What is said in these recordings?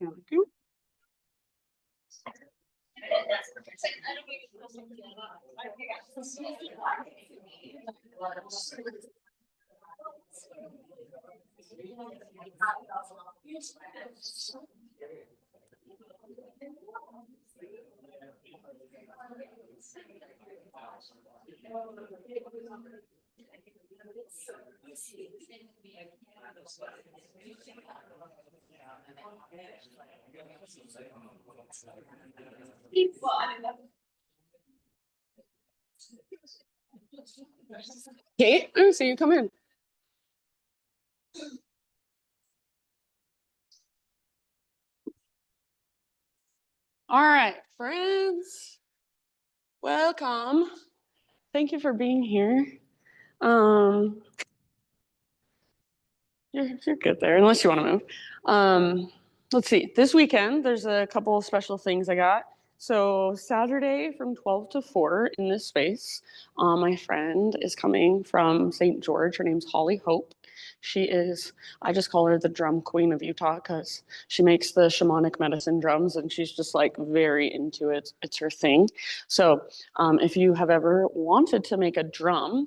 Thank you. Kate, I see you come in. All right, friends, welcome. Thank you for being here. You're good there, unless you want to move. Let's see. This weekend, there's a couple of special things I got. So Saturday from 12 to 4 in this space, my friend is coming from St. George. Her name's Holly Hope. She is, I just call her the drum queen of Utah because she makes the shamanic medicine drums and she's just like very into it. It's her thing. So if you have ever wanted to make a drum,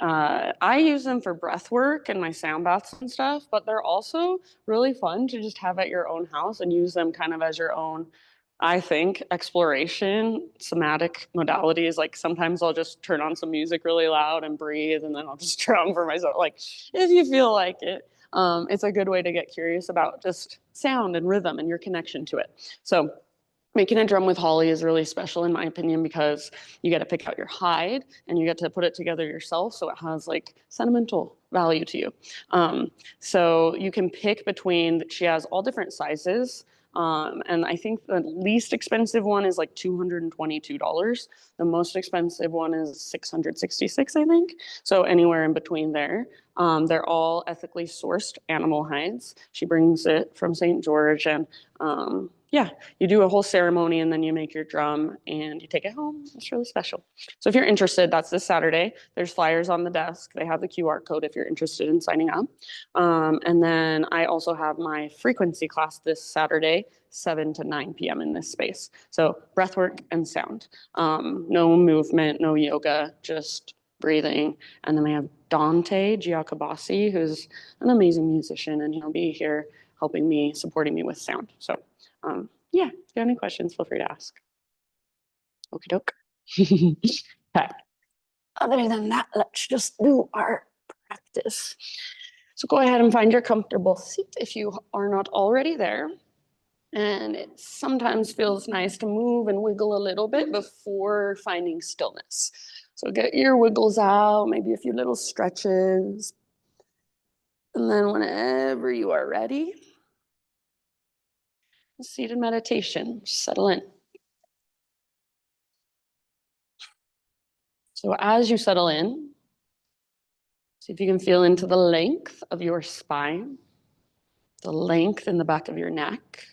I use them for breath work and my sound baths and stuff, but they're also really fun to just have at your own house and use them kind of as your own, I think, exploration, somatic modalities. Like sometimes I'll just turn on some music really loud and breathe, and then I'll just drum for myself. Like if you feel like it, it's a good way to get curious about just sound and rhythm and your connection to it. So making a drum with Holly is really special in my opinion because you get to pick out your hide and you get to put it together yourself so it has like sentimental value to you. So you can pick between, she has all different sizes. And I think the least expensive one is like $222. The most expensive one is $666, I think. So anywhere in between there. They're all ethically sourced animal hides. She brings it from St. George and yeah, you do a whole ceremony and then you make your drum and you take it home. It's really special. So if you're interested, that's this Saturday. There's flyers on the desk. They have the QR code if you're interested in signing up. And then I also have my frequency class this Saturday, 7 to 9 p.m. in this space. So breathwork and sound. No movement, no yoga, just breathing. And then I have Dante Giacobassi, who's an amazing musician, and he'll be here helping me, supporting me with sound. So yeah, if you have any questions, feel free to ask. Okie doke. Okay. Other than that, let's just do our practice. So go ahead and find your comfortable seat if you are not already there. And it sometimes feels nice to move and wiggle a little bit before finding stillness. So get your wiggles out, maybe a few little stretches. And then whenever you are ready, seated meditation, settle in. So as you settle in, see if you can feel into the length of your spine, the length in the back of your neck.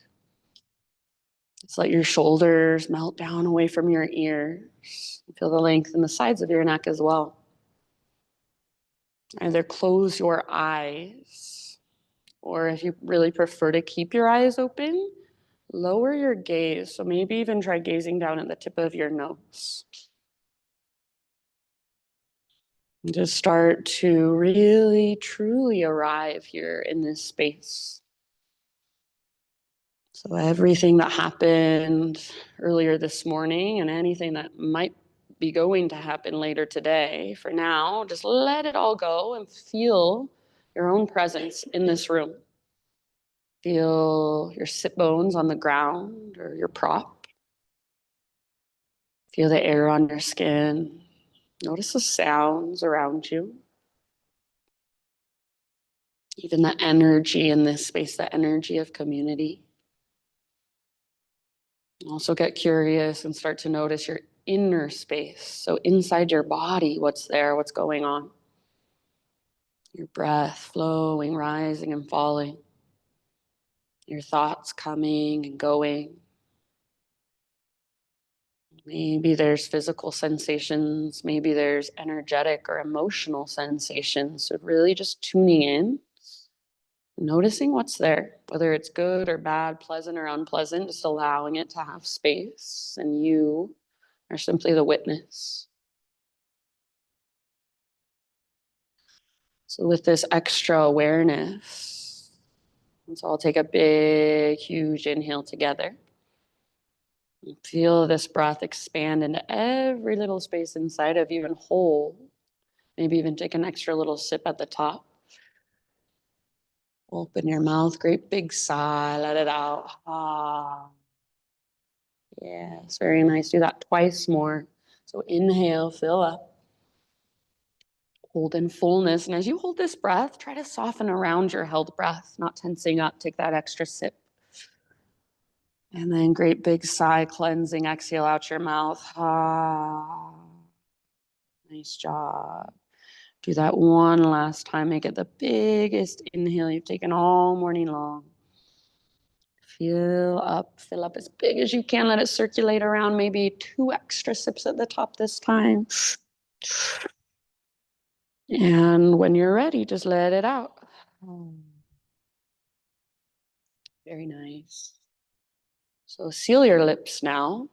Just let your shoulders melt down away from your ears. Feel the length in the sides of your neck as well. Either close your eyes, or if you really prefer to keep your eyes open, lower your gaze. So maybe even try gazing down at the tip of your nose. And just start to really, truly arrive here in this space. So everything that happened earlier this morning and anything that might be going to happen later today, for now, just let it all go and feel your own presence in this room. Feel your sit bones on the ground or your prop. Feel the air on your skin. Notice the sounds around you. Even the energy in this space, the energy of community. Also get curious and start to notice your inner space. So inside your body, what's there, what's going on. Your breath flowing, rising and falling. Your thoughts coming and going. Maybe there's physical sensations. Maybe there's energetic or emotional sensations. So really just tuning in Noticing what's there, whether it's good or bad, pleasant or unpleasant, just allowing it to have space, and you are simply the witness. So with this extra awareness, let's all take a big, huge inhale together. And feel this breath expand into every little space inside of you and hold. Maybe even take an extra little sip at the top. Open your mouth, great big sigh, let it out. Ah. Yes, very nice. Do that twice more. So inhale, fill up. Hold in fullness. And as you hold this breath, try to soften around your held breath, not tensing up. Take that extra sip. And then great big sigh, cleansing, exhale out your mouth. Ah. Nice job. Do that one last time. Make it the biggest inhale you've taken all morning long. Fill up as big as you can. Let it circulate around, maybe 2 extra sips at the top this time. And when you're ready, just let it out. Very nice. So seal your lips now.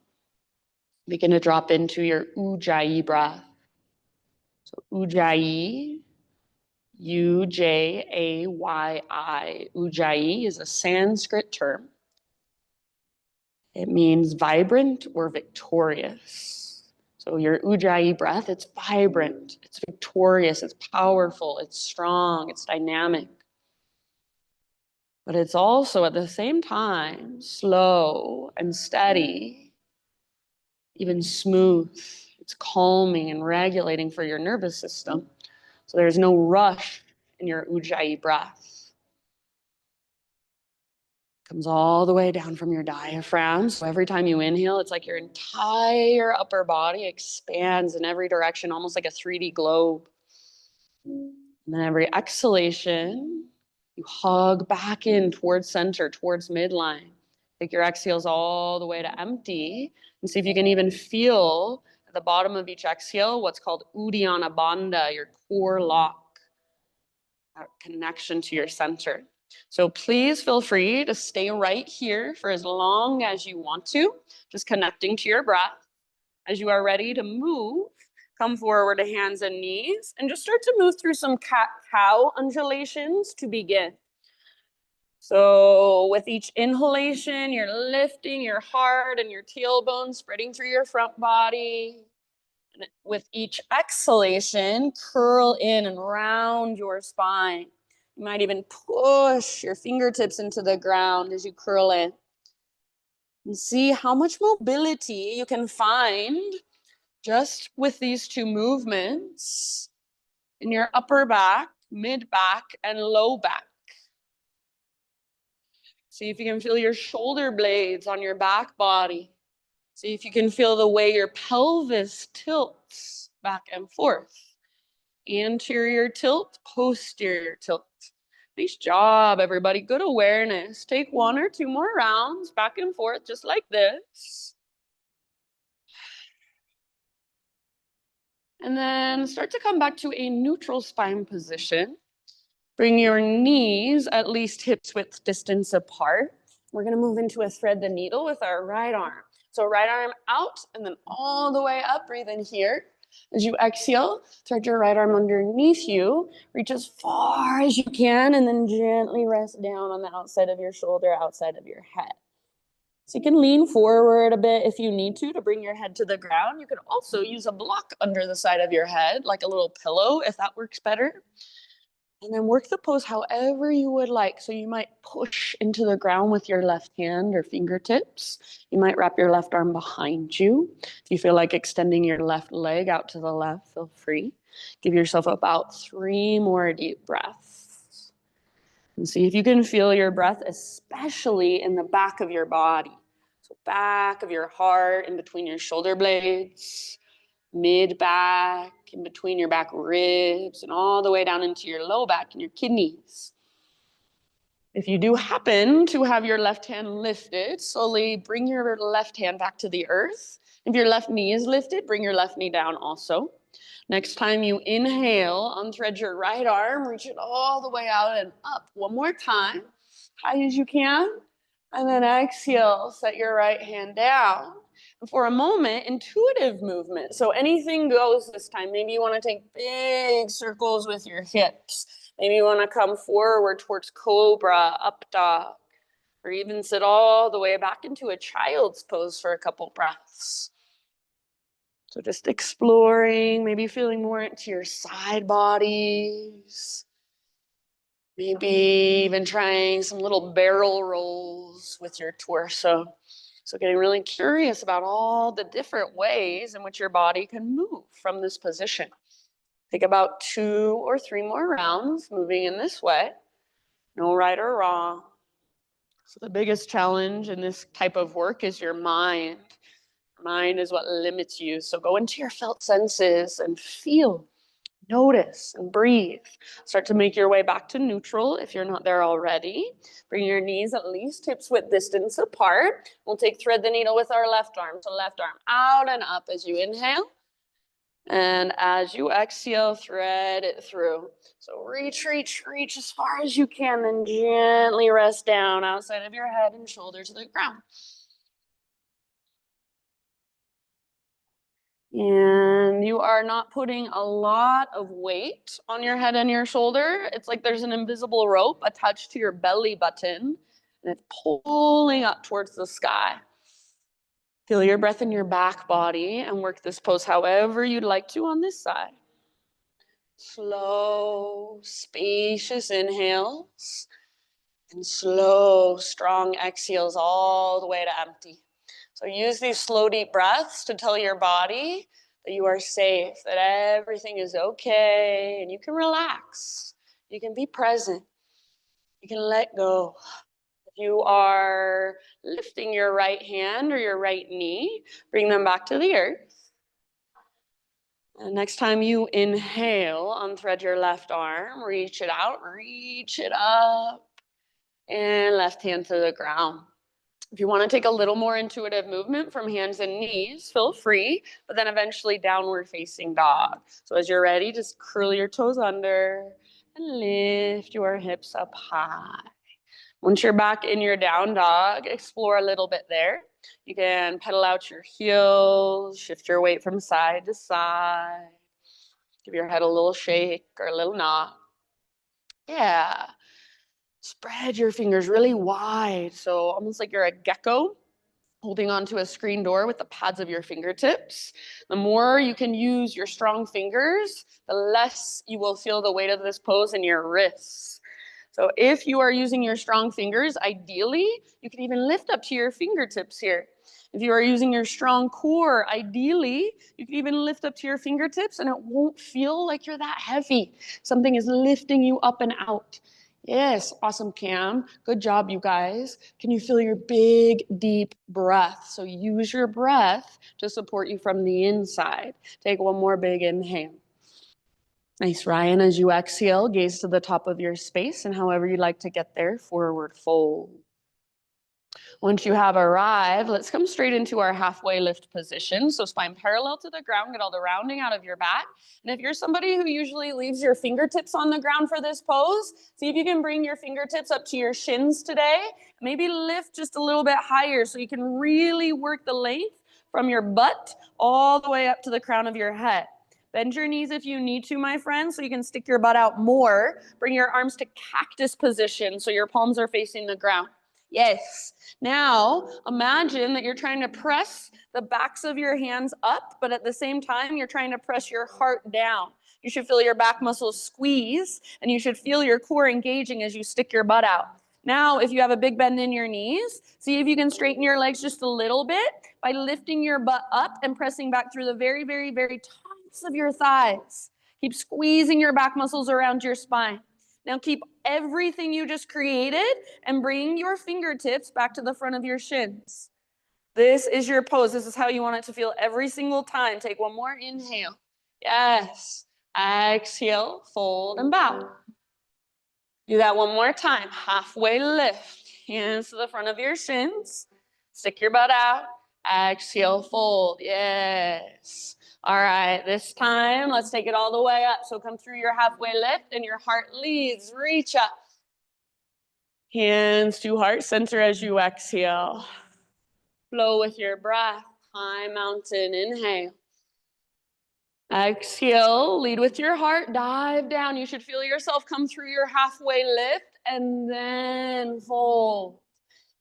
Begin to drop into your Ujjayi breath. So Ujjayi, Ujayyi. Ujjayi is a Sanskrit term. It means vibrant or victorious. So your Ujjayi breath, it's vibrant, it's victorious, it's powerful, it's strong, it's dynamic. But it's also at the same time slow and steady, even smooth. It's calming and regulating for your nervous system. So there's no rush in your Ujjayi breath. Comes all the way down from your diaphragm. So every time you inhale, it's like your entire upper body expands in every direction, almost like a 3D globe. And then every exhalation, you hug back in towards center, towards midline. Take your exhales all the way to empty and see if you can even feel at the bottom of each exhale what's called Uddiyana Bandha, your core lock, that connection to your center. So please feel free to stay right here for as long as you want to, just connecting to your breath. As you are ready to move, come forward to hands and knees and just start to move through some cat-cow undulations to begin. So with each inhalation, you're lifting your heart and your tailbone, spreading through your front body. And with each exhalation, curl in and round your spine. You might even push your fingertips into the ground as you curl in. And see how much mobility you can find just with these 2 movements in your upper back, mid back, and low back. See if you can feel your shoulder blades on your back body. See if you can feel the way your pelvis tilts back and forth. Anterior tilt, posterior tilt. Nice job, everybody. Good awareness. Take 1 or 2 more rounds back and forth, just like this. And then start to come back to a neutral spine position. Bring your knees at least hips width distance apart. We're going to move into a thread the needle with our right arm. So right arm out and then all the way up. Breathe in here. As you exhale, thread your right arm underneath you. Reach as far as you can and then gently rest down on the outside of your shoulder, outside of your head. So you can lean forward a bit if you need to bring your head to the ground. You could also use a block under the side of your head, like a little pillow, if that works better. And then work the pose however you would like. So you might push into the ground with your left hand or fingertips. You might wrap your left arm behind you. If you feel like extending your left leg out to the left, feel free. Give yourself about 3 more deep breaths. And see if you can feel your breath, especially in the back of your body. So back of your heart, in between your shoulder blades, mid-back, in between your back ribs, and all the way down into your low back and your kidneys. If you do happen to have your left hand lifted, slowly bring your left hand back to the earth. If your left knee is lifted, bring your left knee down also. Next time you inhale, unthread your right arm, reach it all the way out and up. One more time, high as you can. And then exhale, set your right hand down. And for a moment, intuitive movement. So anything goes this time. Maybe you want to take big circles with your hips. Maybe you want to come forward towards cobra, up dog, or even sit all the way back into a child's pose for a couple breaths. So just exploring, maybe feeling more into your side bodies. Maybe even trying some little barrel rolls with your torso. So getting really curious about all the different ways in which your body can move from this position. Take about 2 or 3 more rounds moving in this way. No right or wrong. So the biggest challenge in this type of work is your mind. Mind is what limits you. So go into your felt senses and feel, notice, and breathe. Start to make your way back to neutral if you're not there already. Bring your knees at least hips width distance apart. We'll take thread the needle with our left arm. So left arm out and up as you inhale. And as you exhale, thread it through. So reach, reach, reach as far as you can, then gently rest down outside of your head and shoulder to the ground. And you are not putting a lot of weight on your head and your shoulder. It's like there's an invisible rope attached to your belly button, and it's pulling up towards the sky. Feel your breath in your back body and work this pose however you'd like to on this side. Slow, spacious inhales and slow, strong exhales all the way to empty. So use these slow, deep breaths to tell your body that you are safe, that everything is okay, and you can relax. You can be present. You can let go. If you are lifting your right hand or your right knee, bring them back to the earth. And next time you inhale, unthread your left arm, reach it out, reach it up, and left hand to the ground. If you want to take a little more intuitive movement from hands and knees, feel free, but then eventually downward facing dog. So as you're ready, just curl your toes under and lift your hips up high. Once you're back in your down dog, explore a little bit there. You can pedal out your heels, shift your weight from side to side. Give your head a little shake or a little nod. Yeah. Spread your fingers really wide, so almost like you're a gecko holding onto a screen door with the pads of your fingertips. The more you can use your strong fingers, the less you will feel the weight of this pose in your wrists. So if you are using your strong fingers, ideally, you can even lift up to your fingertips here. If you are using your strong core, ideally, you can even lift up to your fingertips and it won't feel like you're that heavy. Something is lifting you up and out. Yes, awesome, Cam. Good job, you guys. Can you feel your big, deep breath? So use your breath to support you from the inside. Take one more big inhale. Nice, Ryan. As you exhale, gaze to the top of your space and however you'd like to get there, forward fold. Once you have arrived, let's come straight into our halfway lift position. So spine parallel to the ground, get all the rounding out of your back. And if you're somebody who usually leaves your fingertips on the ground for this pose, see if you can bring your fingertips up to your shins today. Maybe lift just a little bit higher so you can really work the length from your butt all the way up to the crown of your head. Bend your knees if you need to, my friend, so you can stick your butt out more. Bring your arms to cactus position so your palms are facing the ground. Yes. Now, imagine that you're trying to press the backs of your hands up, but at the same time, you're trying to press your heart down. You should feel your back muscles squeeze, and you should feel your core engaging as you stick your butt out. Now, if you have a big bend in your knees, see if you can straighten your legs just a little bit by lifting your butt up and pressing back through the very, very, very tops of your thighs. Keep squeezing your back muscles around your spine. Now keep everything you just created and bring your fingertips back to the front of your shins. This is your pose. This is how you want it to feel every single time. Take one more inhale. Yes. Exhale, fold and bow. Do that one more time. Halfway lift. Hands to the front of your shins. Stick your butt out. Exhale, fold. Yes. All right, this time, let's take it all the way up. So come through your halfway lift and your heart leads. Reach up. Hands to heart center as you exhale. Flow with your breath. High mountain, inhale. Exhale, lead with your heart, dive down. You should feel yourself come through your halfway lift and then fold.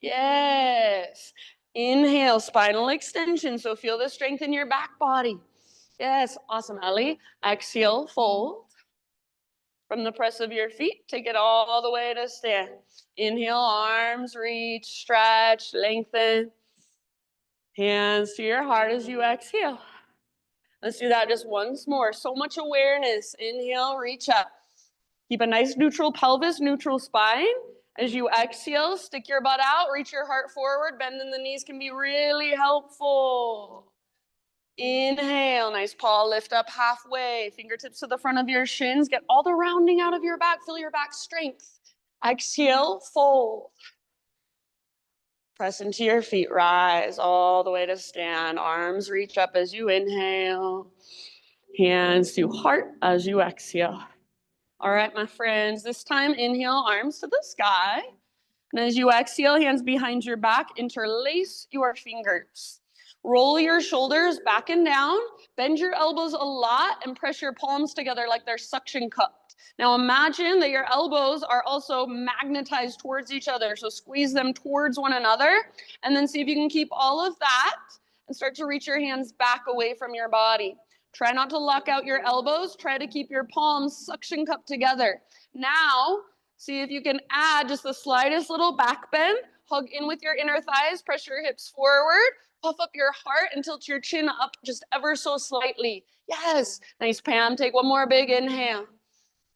Yes. Inhale, spinal extension. So feel the strength in your back body. Yes, awesome, Ellie. Exhale, fold. From the press of your feet, take it all the way to stand. Inhale, arms reach, stretch, lengthen. Hands to your heart as you exhale. Let's do that just once more. So much awareness. Inhale, reach up. Keep a nice neutral pelvis, neutral spine. As you exhale, stick your butt out, reach your heart forward. Bending the knees can be really helpful. Inhale, nice paw lift up halfway. Fingertips to the front of your shins. Get all the rounding out of your back. Feel your back strength. Exhale, fold. Press into your feet, rise all the way to stand. Arms reach up as you inhale. Hands to heart as you exhale. All right, my friends, this time inhale, arms to the sky. And as you exhale, hands behind your back, interlace your fingers. Roll your shoulders back and down, bend your elbows a lot, and press your palms together like they're suction cupped. Now imagine that your elbows are also magnetized towards each other, so squeeze them towards one another, and then see if you can keep all of that and start to reach your hands back away from your body. Try not to lock out your elbows, try to keep your palms suction cupped together. Now, see if you can add just the slightest little back bend. Hug in with your inner thighs, press your hips forward, puff up your heart and tilt your chin up just ever so slightly. Yes, nice, Pam. Take one more big inhale.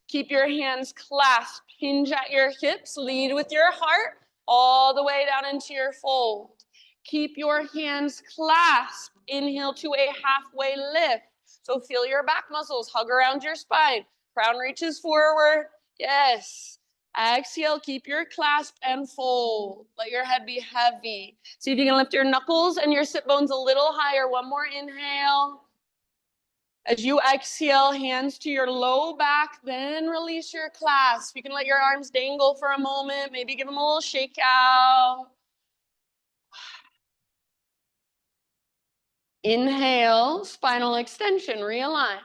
Keep your hands clasped, hinge at your hips, lead with your heart all the way down into your fold. Keep your hands clasped. Inhale to a halfway lift. So feel your back muscles hug around your spine. Crown reaches forward. Yes. Exhale, keep your clasp and fold. Let your head be heavy. See if you can lift your knuckles and your sit bones a little higher. One more inhale. As you exhale, hands to your low back, then release your clasp. You can let your arms dangle for a moment. Maybe give them a little shake out. Inhale, spinal extension, realign.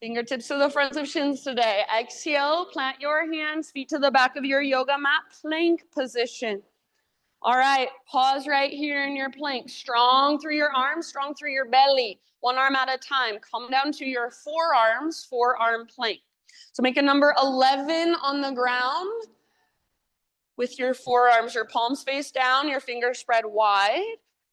Fingertips to the fronts of shins today. Exhale, plant your hands, feet to the back of your yoga mat, plank position. All right, pause right here in your plank. Strong through your arms, strong through your belly. One arm at a time. Come down to your forearms, forearm plank. So make a number 11 on the ground with your forearms, your palms face down, your fingers spread wide.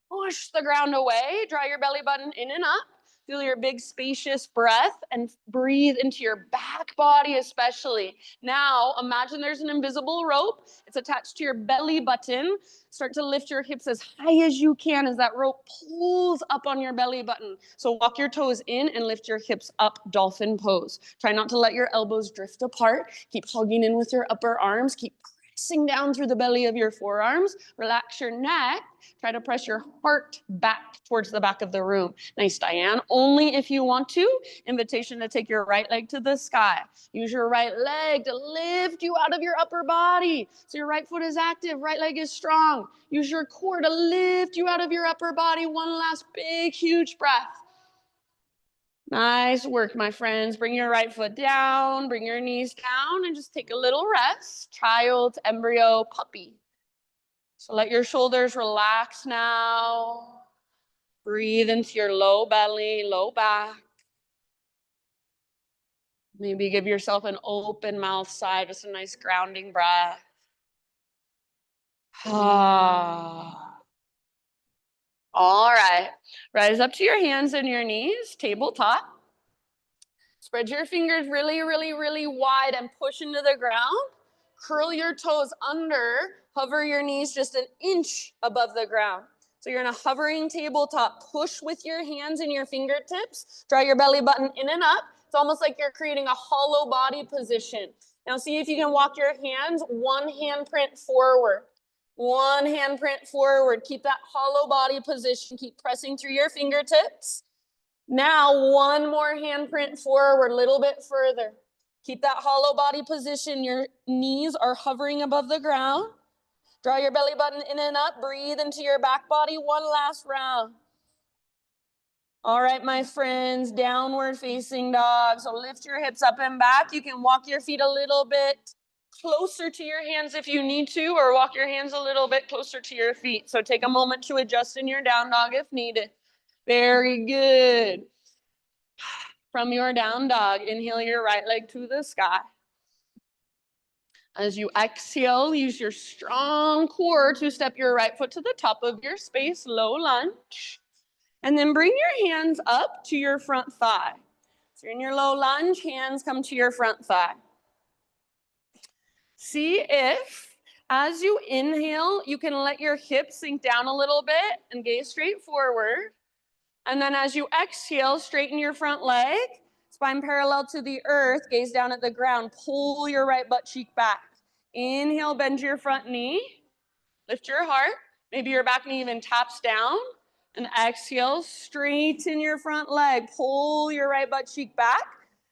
Push the ground away. Draw your belly button in and up. Feel your big spacious breath and breathe into your back body especially. Now, imagine there's an invisible rope. It's attached to your belly button. Start to lift your hips as high as you can as that rope pulls up on your belly button. So walk your toes in and lift your hips up, dolphin pose. Try not to let your elbows drift apart. Keep hugging in with your upper arms. Keep pressing down through the belly of your forearms. Relax your neck. Try to press your heart back towards the back of the room. Nice, Diane. Only if you want to. Invitation to take your right leg to the sky. Use your right leg to lift you out of your upper body. So your right foot is active, right leg is strong. Use your core to lift you out of your upper body. One last big, huge breath. Nice work, my friends. Bring your right foot down, bring your knees down, and just take a little rest. Child, embryo, puppy. So let your shoulders relax now. Breathe into your low belly, low back. Maybe give yourself an open mouth sigh, just a nice grounding breath. Ah. All right. Rise up to your hands and your knees, tabletop. Spread your fingers really, really, really wide and push into the ground. Curl your toes under. Hover your knees just an inch above the ground. So you're in a hovering tabletop. Push with your hands and your fingertips. Draw your belly button in and up. It's almost like you're creating a hollow body position. Now see if you can walk your hands one handprint forward. One handprint forward. Keep that hollow body position. Keep pressing through your fingertips. Now, one more handprint forward, a little bit further. Keep that hollow body position. Your knees are hovering above the ground. Draw your belly button in and up. Breathe into your back body. One last round. All right, my friends, downward facing dog. So lift your hips up and back. You can walk your feet a little bit closer to your hands if you need to, or walk your hands a little bit closer to your feet. So take a moment to adjust in your down dog if needed. Very good. From your down dog, inhale your right leg to the sky. As you exhale, use your strong core to step your right foot to the top of your space, low lunge. And then bring your hands up to your front thigh. So you're in your low lunge, hands come to your front thigh. See if, as you inhale, you can let your hips sink down a little bit and gaze straight forward. And then as you exhale, straighten your front leg, spine parallel to the earth, gaze down at the ground, pull your right butt cheek back. Inhale, bend your front knee, lift your heart, maybe your back knee even taps down. And exhale, straighten your front leg, pull your right butt cheek back,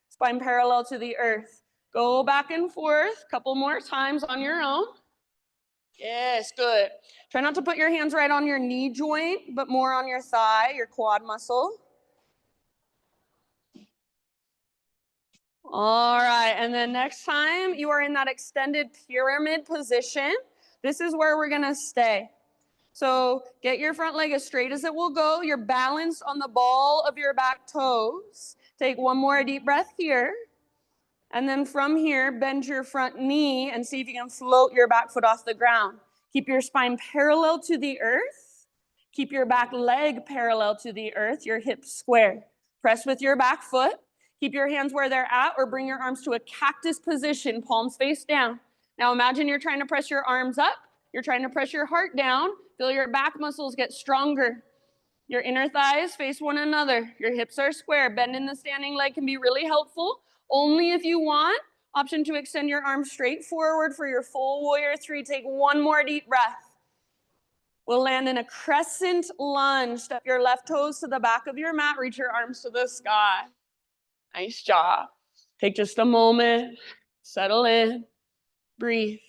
spine parallel to the earth. Go back and forth, a couple more times on your own. Yes, good. Try not to put your hands right on your knee joint, but more on your thigh, your quad muscle. All right, and then next time you are in that extended pyramid position, this is where we're gonna stay. So get your front leg as straight as it will go. You're balanced on the ball of your back toes. Take one more deep breath here. And then from here, bend your front knee and see if you can float your back foot off the ground. Keep your spine parallel to the earth. Keep your back leg parallel to the earth, your hips square. Press with your back foot. Keep your hands where they're at or bring your arms to a cactus position, palms face down. Now imagine you're trying to press your arms up. You're trying to press your heart down. Feel your back muscles get stronger. Your inner thighs face one another. Your hips are square. Bend in the standing leg can be really helpful. Only if you want. Option to extend your arms straight forward for your full warrior three. Take one more deep breath. We'll land in a crescent lunge. Step your left toes to the back of your mat. Reach your arms to the sky. Nice job. Take just a moment. Settle in. Breathe.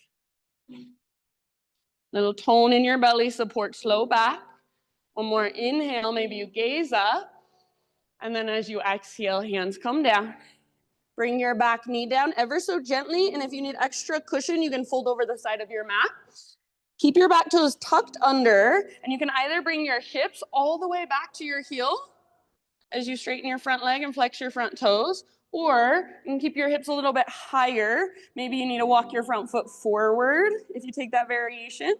Little tone in your belly, support slow back. One more inhale, maybe you gaze up. And then as you exhale, hands come down. Bring your back knee down ever so gently. And if you need extra cushion, you can fold over the side of your mat. Keep your back toes tucked under. And you can either bring your hips all the way back to your heel as you straighten your front leg and flex your front toes. Or you can keep your hips a little bit higher. Maybe you need to walk your front foot forward if you take that variation.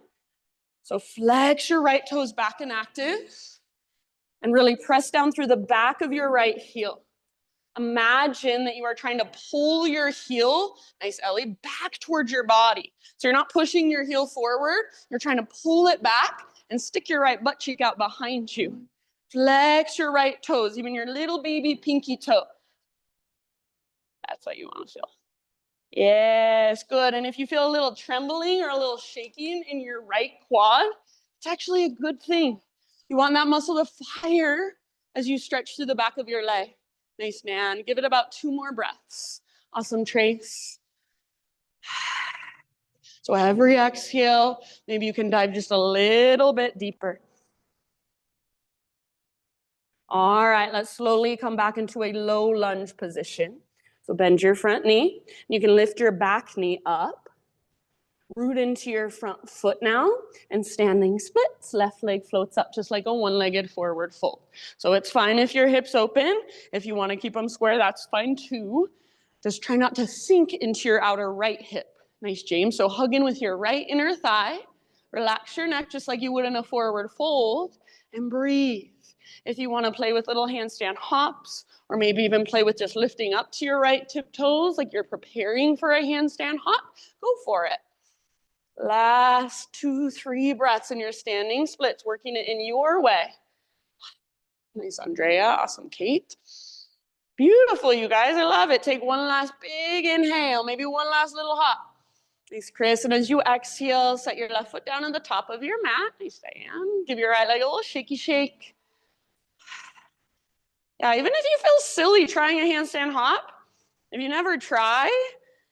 So flex your right toes back and active. And really press down through the back of your right heel. Imagine that you are trying to pull your heel, nice Ellie, back towards your body. So you're not pushing your heel forward, you're trying to pull it back and stick your right butt cheek out behind you. Flex your right toes, even your little baby pinky toe. That's what you want to feel. Yes, good. And if you feel a little trembling or a little shaking in your right quad, it's actually a good thing. You want that muscle to fire as you stretch through the back of your leg. Nice, man. Give it about 2 more breaths. Awesome, Trace. So every exhale, maybe you can dive just a little bit deeper. All right, let's slowly come back into a low lunge position. So bend your front knee. You can lift your back knee up. Root into your front foot now, and standing splits. Left leg floats up just like a one-legged forward fold. So it's fine if your hips open. If you want to keep them square, that's fine too. Just try not to sink into your outer right hip. Nice, James. So hug in with your right inner thigh. Relax your neck just like you would in a forward fold, and breathe. If you want to play with little handstand hops, or maybe even play with just lifting up to your right tiptoes, like you're preparing for a handstand hop, go for it. Last 2, 3 breaths in your standing splits, working it in your way. Nice, Andrea. Awesome, Kate. Beautiful, you guys. I love it. Take one last big inhale, maybe one last little hop. Nice, Chris. And as you exhale, set your left foot down on the top of your mat. Nice, Diane. Give your right leg a little shaky shake. Yeah, even if you feel silly trying a handstand hop, if you never try,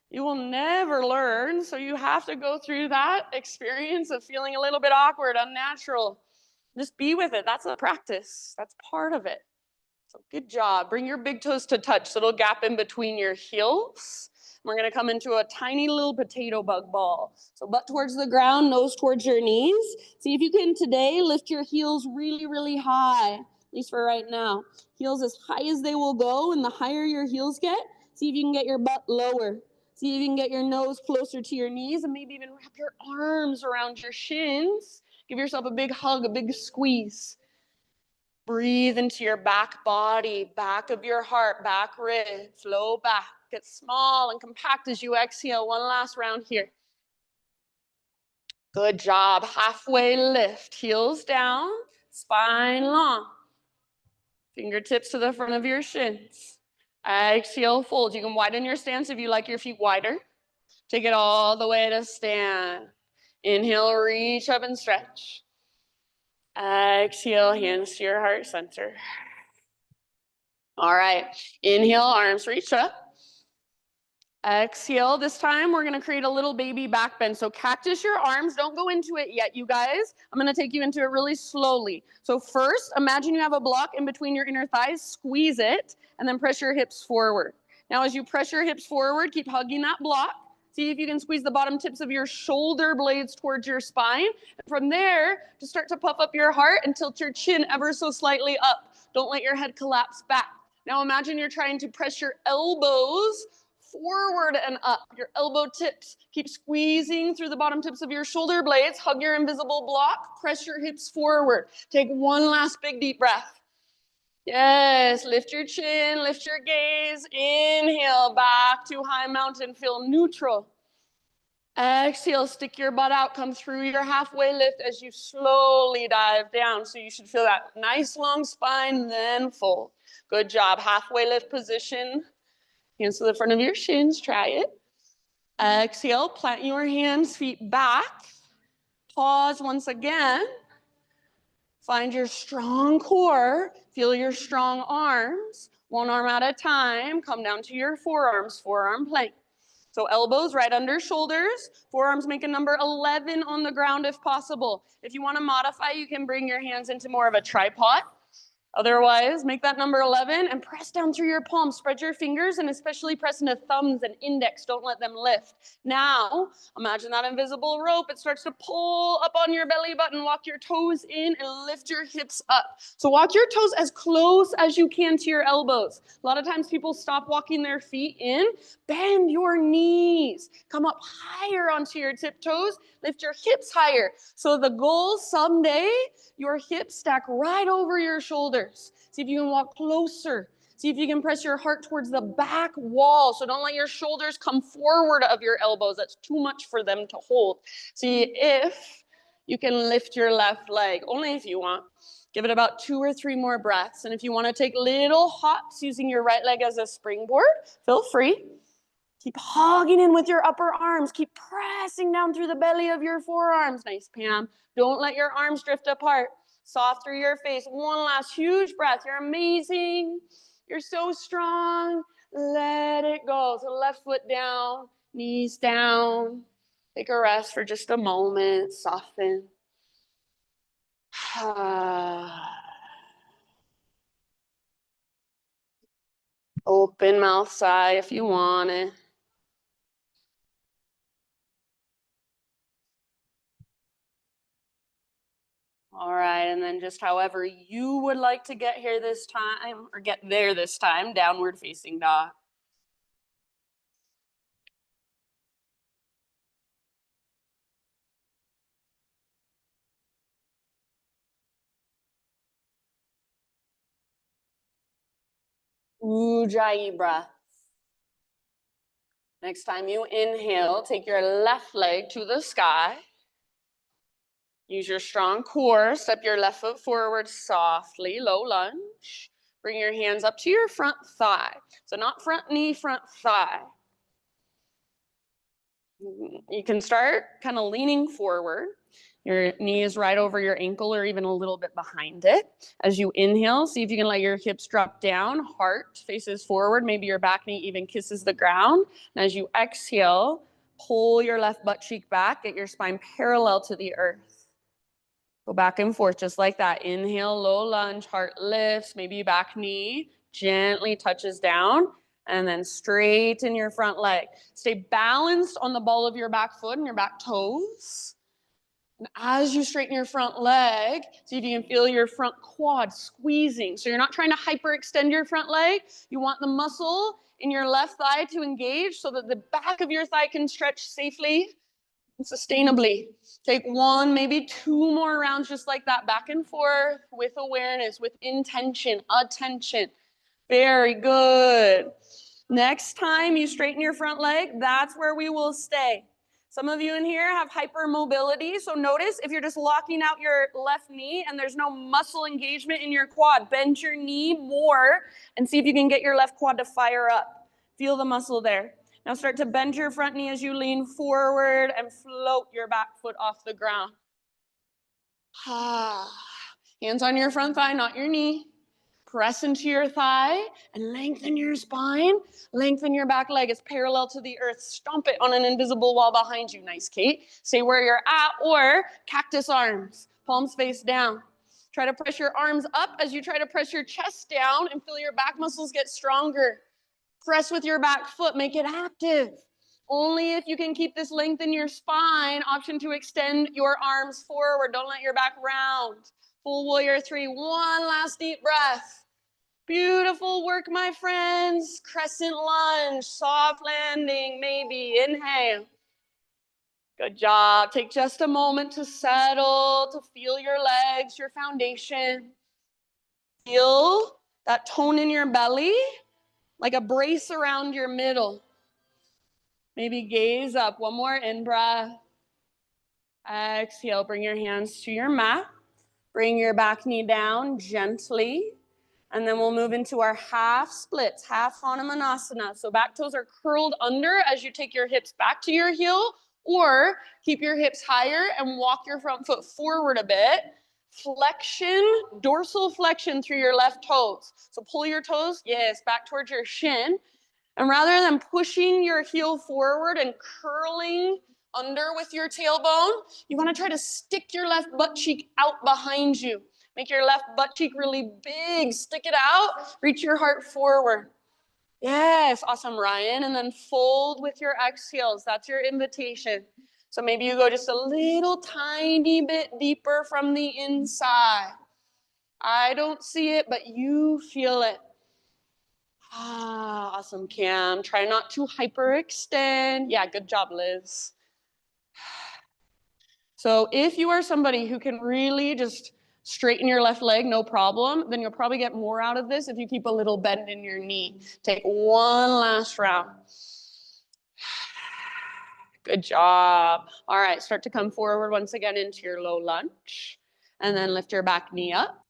you will never learn. So you have to go through that experience of feeling a little bit awkward, unnatural. Just be with it. That's a practice. That's part of it. So good job. Bring your big toes to touch, little gap in between your heels. We're going to come into a tiny little potato bug ball. So butt towards the ground, nose towards your knees. See if you can today lift your heels really, really high, at least for right now. Heels as high as they will go, and the higher your heels get, see if you can get your butt lower. See if you can get your nose closer to your knees, and maybe even wrap your arms around your shins. Give yourself a big hug, a big squeeze. Breathe into your back body, back of your heart, back ribs, low back. Get small and compact as you exhale. One last round here. Good job. Halfway lift. Heels down, spine long. Fingertips to the front of your shins. Exhale, fold. You can widen your stance if you like your feet wider. Take it all the way to stand. Inhale, reach up and stretch. Exhale, hands to your heart center. All right, inhale, arms reach up. Exhale, this time we're gonna create a little baby back bend. So cactus your arms, don't go into it yet, you guys. I'm gonna take you into it really slowly. So first, imagine you have a block in between your inner thighs, squeeze it, and then press your hips forward. Now as you press your hips forward, keep hugging that block. See if you can squeeze the bottom tips of your shoulder blades towards your spine. And from there, just start to puff up your heart and tilt your chin ever so slightly up. Don't let your head collapse back. Now imagine you're trying to press your elbows forward and up. Your elbow tips. Keep squeezing through the bottom tips of your shoulder blades. Hug your invisible block. Press your hips forward. Take one last big deep breath. Yes, lift your chin, lift your gaze. Inhale, back to high mountain. Feel neutral. Exhale, stick your butt out. Come through your halfway lift as you slowly dive down. So you should feel that nice long spine, then fold. Good job. Halfway lift position. Hands to the front of your shins. Try it. Exhale, plant your hands, feet back. Pause once again. Find your strong core. Feel your strong arms. One arm at a time. Come down to your forearms, forearm plank. So elbows right under shoulders. Forearms make a number 11 on the ground if possible. If you want to modify, you can bring your hands into more of a tripod. Otherwise, make that number 11 and press down through your palms. Spread your fingers and especially press into thumbs and index. Don't let them lift. Now, imagine that invisible rope. It starts to pull up on your belly button. Walk your toes in and lift your hips up. So walk your toes as close as you can to your elbows. A lot of times people stop walking their feet in. Bend your knees. Come up higher onto your tiptoes. Lift your hips higher. So the goal someday, your hips stack right over your shoulders. See if you can walk closer. See if you can press your heart towards the back wall. So don't let your shoulders come forward of your elbows. That's too much for them to hold. See if you can lift your left leg, only if you want. Give it about 2 or 3 more breaths. And if you want to take little hops using your right leg as a springboard, feel free. Keep hogging in with your upper arms. Keep pressing down through the belly of your forearms. Nice, Pam. Don't let your arms drift apart. Soft through your face. One last huge breath. You're amazing. You're so strong. Let it go. So left foot down, knees down. Take a rest for just a moment. Soften. Open mouth sigh if you want it. All right, and then just however you would like to get here this time, or get there this time, downward facing dog. Ujjayi breath. Next time you inhale, take your left leg to the sky. Use your strong core, step your left foot forward softly, low lunge. Bring your hands up to your front thigh. So not front knee, front thigh. You can start kind of leaning forward. Your knee is right over your ankle or even a little bit behind it. As you inhale, see if you can let your hips drop down, heart faces forward, maybe your back knee even kisses the ground. And as you exhale, pull your left butt cheek back, get your spine parallel to the earth. Go back and forth just like that. Inhale, low lunge, heart lifts, maybe back knee gently touches down, and then straighten your front leg. Stay balanced on the ball of your back foot and your back toes. And as you straighten your front leg, see if you can feel your front quad squeezing. So you're not trying to hyperextend your front leg. You want the muscle in your left thigh to engage so that the back of your thigh can stretch safely and sustainably. Take one, maybe two more rounds just like that, back and forth with awareness, with intention, attention. Very good. Next time you straighten your front leg, that's where we will stay. Some of you in here have hypermobility, so notice if you're just locking out your left knee and there's no muscle engagement in your quad, bend your knee more and see if you can get your left quad to fire up. Feel the muscle there. Now start to bend your front knee as you lean forward and float your back foot off the ground. Hands on your front thigh, not your knee. Press into your thigh and lengthen your spine. Lengthen your back leg. It's parallel to the earth. Stomp it on an invisible wall behind you. Nice, Kate. Stay where you're at, or cactus arms. Palms face down. Try to press your arms up as you try to press your chest down and feel your back muscles get stronger. Press with your back foot. Make it active. Only if you can keep this length in your spine. Option to extend your arms forward. Don't let your back round. Full warrior three. One last deep breath. Beautiful work, my friends. Crescent lunge, soft landing, maybe. Inhale. Good job. Take just a moment to settle, to feel your legs, your foundation. Feel that tone in your belly, like a brace around your middle. Maybe gaze up. One more in-breath. Exhale. Bring your hands to your mat. Bring your back knee down gently. And then we'll move into our half splits, half Hanumanasana. So back toes are curled under as you take your hips back to your heel, or keep your hips higher and walk your front foot forward a bit. Flexion, dorsal flexion through your left toes. So pull your toes, yes, back towards your shin. And rather than pushing your heel forward and curling under with your tailbone, you want to try to stick your left butt cheek out behind you. Make your left butt cheek really big. Stick it out. Reach your heart forward. Yes, awesome, Ryan. And then fold with your exhales. That's your invitation. So maybe you go just a little tiny bit deeper from the inside. I don't see it, but you feel it. Awesome, Cam. Try not to hyperextend. Yeah, good job, Liz. So if you are somebody who can really just straighten your left leg, no problem, then you'll probably get more out of this if you keep a little bend in your knee. Take one last round. Good job. All right, start to come forward once again into your low lunge. And then lift your back knee up.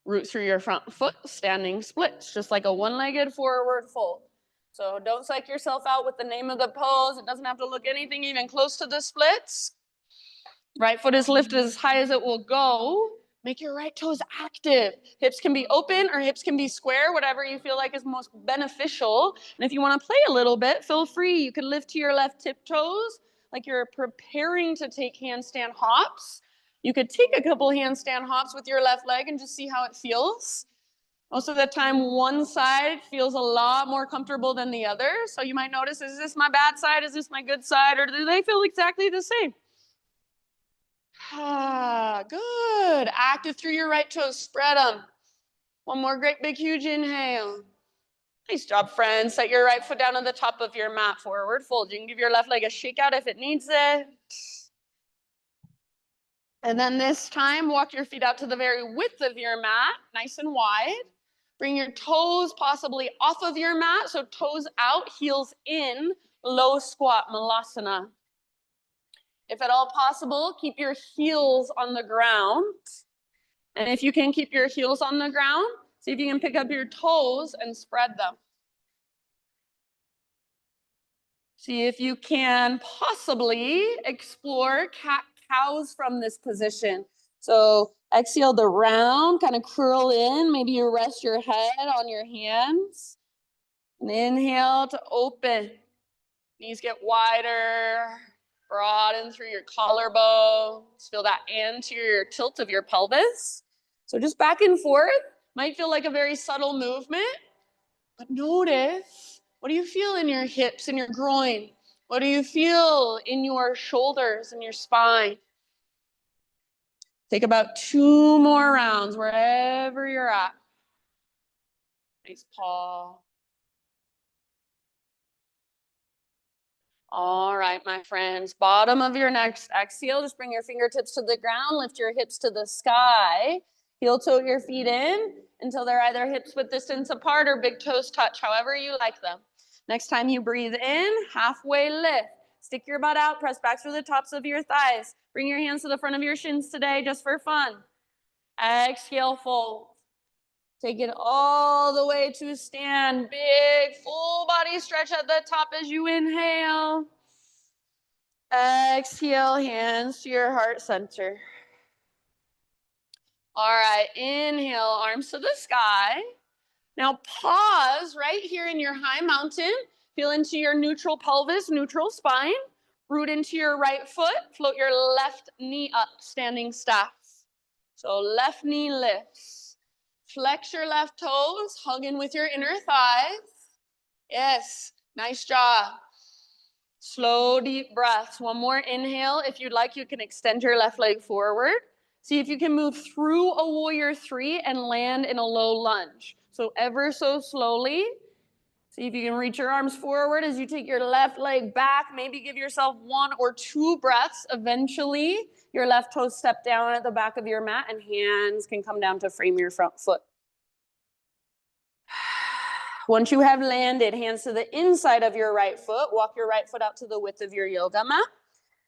Root through your front foot, standing splits, just like a one-legged forward fold. So don't psych yourself out with the name of the pose. It doesn't have to look anything even close to the splits. Right foot is lifted as high as it will go. Make your right toes active. Hips can be open or hips can be square, whatever you feel like is most beneficial. And if you want to play a little bit, feel free. You can lift to your left tiptoes like you're preparing to take handstand hops. You could take a couple handstand hops with your left leg and just see how it feels. Most of the time, one side feels a lot more comfortable than the other. So you might notice, is this my bad side? Is this my good side? Or do they feel exactly the same? Good. Active through your right toes. Spread them. One more great big huge inhale. Nice job, friends. Set your right foot down on the top of your mat. Forward fold. You can give your left leg a shake out if it needs it. And then this time, walk your feet out to the very width of your mat, nice and wide. Bring your toes possibly off of your mat, so toes out, heels in, low squat, malasana. If at all possible, keep your heels on the ground. And if you can keep your heels on the ground, see if you can pick up your toes and spread them. See if you can possibly explore cat cows from this position. So exhale to round, kind of curl in. Maybe you rest your head on your hands. And inhale to open. Knees get wider, broaden through your collarbones. Feel that anterior tilt of your pelvis. So just back and forth. Might feel like a very subtle movement, but notice, what do you feel in your hips and your groin? What do you feel in your shoulders and your spine? Take about 2 more rounds wherever you're at. Nice paw. All right, my friends, bottom of your next exhale, just bring your fingertips to the ground, lift your hips to the sky, heel toe your feet in until they're either hips width distance apart or big toes touch, however you like them. Next time you breathe in, halfway lift. Stick your butt out, press back through the tops of your thighs. Bring your hands to the front of your shins today just for fun. Exhale, fold. Take it all the way to stand. Big full body stretch at the top as you inhale. Exhale, hands to your heart center. All right, inhale, arms to the sky. Now pause right here in your high mountain. Feel into your neutral pelvis, neutral spine. Root into your right foot. Float your left knee up, standing staff. So left knee lifts. Flex your left toes, hug in with your inner thighs. Yes, nice job. Slow, deep breaths. One more inhale. If you'd like, you can extend your left leg forward. See if you can move through a warrior 3 and land in a low lunge. So ever so slowly. See if you can reach your arms forward as you take your left leg back. Maybe give yourself 1 or 2 breaths. Eventually, your left toes step down at the back of your mat and hands can come down to frame your front foot. Once you have landed, hands to the inside of your right foot. Walk your right foot out to the width of your yoga mat.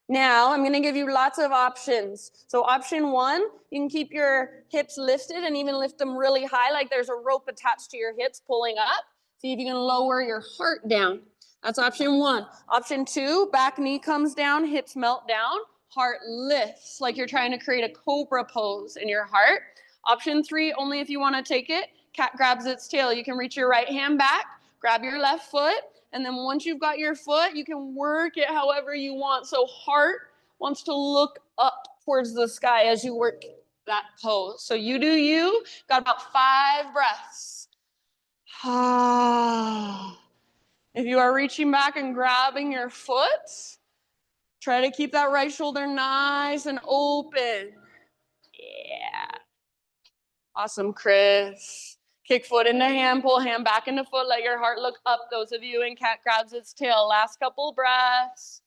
Now, I'm going to give you lots of options. So option 1, you can keep your hips lifted and even lift them really high, like there's a rope attached to your hips pulling up. See if you can lower your heart down. That's option 1. Option 2, back knee comes down, hips melt down, heart lifts, like you're trying to create a cobra pose in your heart. Option 3, only if you want to take it, cat grabs its tail. You can reach your right hand back, grab your left foot, and then once you've got your foot, you can work it however you want. So heart wants to look up towards the sky as you work that pose. So you do you. Got about 5 breaths. If you are reaching back and grabbing your foot, try to keep that right shoulder nice and open. Yeah. Awesome, Chris. Kick foot into hand, pull hand back into foot, let your heart look up. Those of you in cat grabs its tail. Last couple breaths.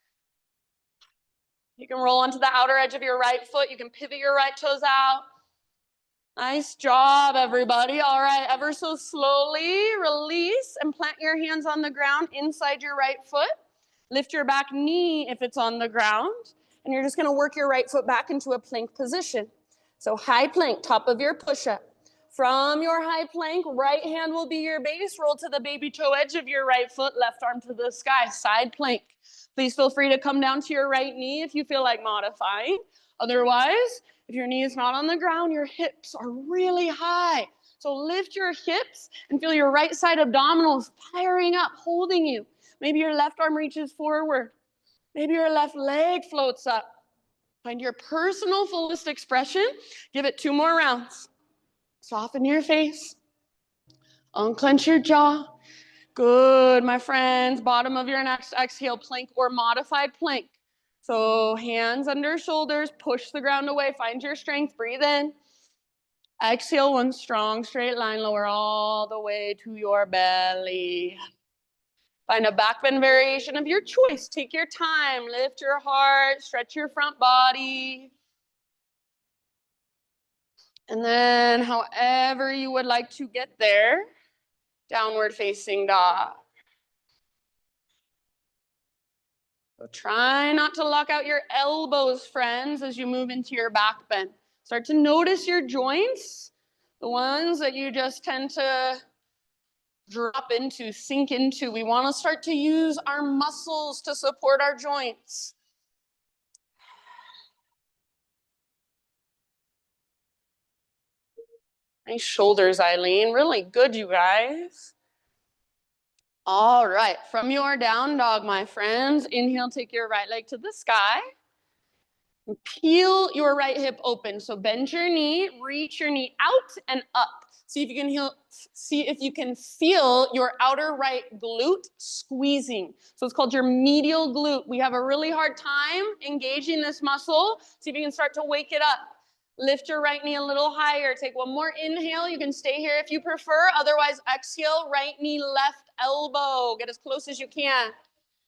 You can roll onto the outer edge of your right foot. You can pivot your right toes out. Nice job, everybody. All right, ever so slowly release and plant your hands on the ground inside your right foot. Lift your back knee if it's on the ground. And you're just going to work your right foot back into a plank position. So high plank, top of your push-up. From your high plank, right hand will be your base. Roll to the baby toe edge of your right foot, left arm to the sky, side plank. Please feel free to come down to your right knee if you feel like modifying. Otherwise, if your knee is not on the ground, your hips are really high. So lift your hips and feel your right side abdominals firing up, holding you. Maybe your left arm reaches forward. Maybe your left leg floats up. Find your personal fullest expression. Give it 2 more rounds. Soften your face. Unclench your jaw. Good, my friends. Bottom of your next exhale, plank or modified plank. So hands under shoulders, push the ground away, find your strength, breathe in. Exhale, 1 strong straight line, lower all the way to your belly. Find a back bend variation of your choice. Take your time, lift your heart, stretch your front body. And then however you would like to get there, downward facing dog. So try not to lock out your elbows, friends, as you move into your back bend. Start to notice your joints, the ones that you just tend to drop into, sink into. We want to start to use our muscles to support our joints. Nice shoulders, Eileen. Really good, you guys. All right, from your down dog, my friends, inhale, take your right leg to the sky. Peel your right hip open. So bend your knee, reach your knee out and up. See if you can feel your outer right glute squeezing. So it's called your medial glute. We have a really hard time engaging this muscle. See if you can start to wake it up. Lift your right knee a little higher. Take one more inhale. You can stay here if you prefer. Otherwise, exhale, right knee, left elbow. Get as close as you can.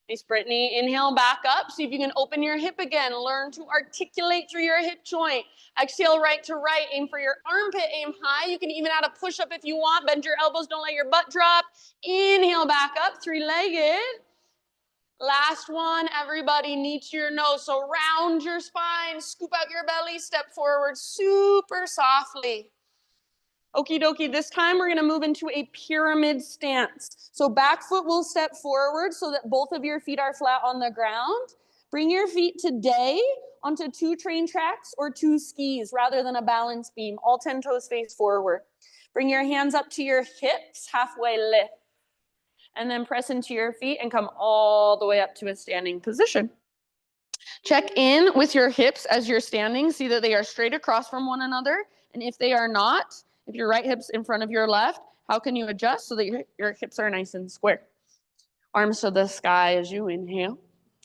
Nice, Brittany. Inhale, back up. See if you can open your hip again. Learn to articulate through your hip joint. Exhale, right to right. Aim for your armpit. Aim high. You can even add a push-up if you want. Bend your elbows. Don't let your butt drop. Inhale, back up. Three-legged. Last one, everybody, knee to your nose. So round your spine. Scoop out your belly. Step forward super softly. Okie dokie, this time we're gonna move into a pyramid stance. So back foot will step forward so that both of your feet are flat on the ground. Bring your feet today onto 2 train tracks or 2 skis rather than a balance beam. All 10 toes face forward. Bring your hands up to your hips, halfway lift. And then press into your feet and come all the way up to a standing position. Check in with your hips as you're standing. See that they are straight across from one another. And if they are not, if your right hip's in front of your left, how can you adjust so that your hips are nice and square? Arms to the sky as you inhale.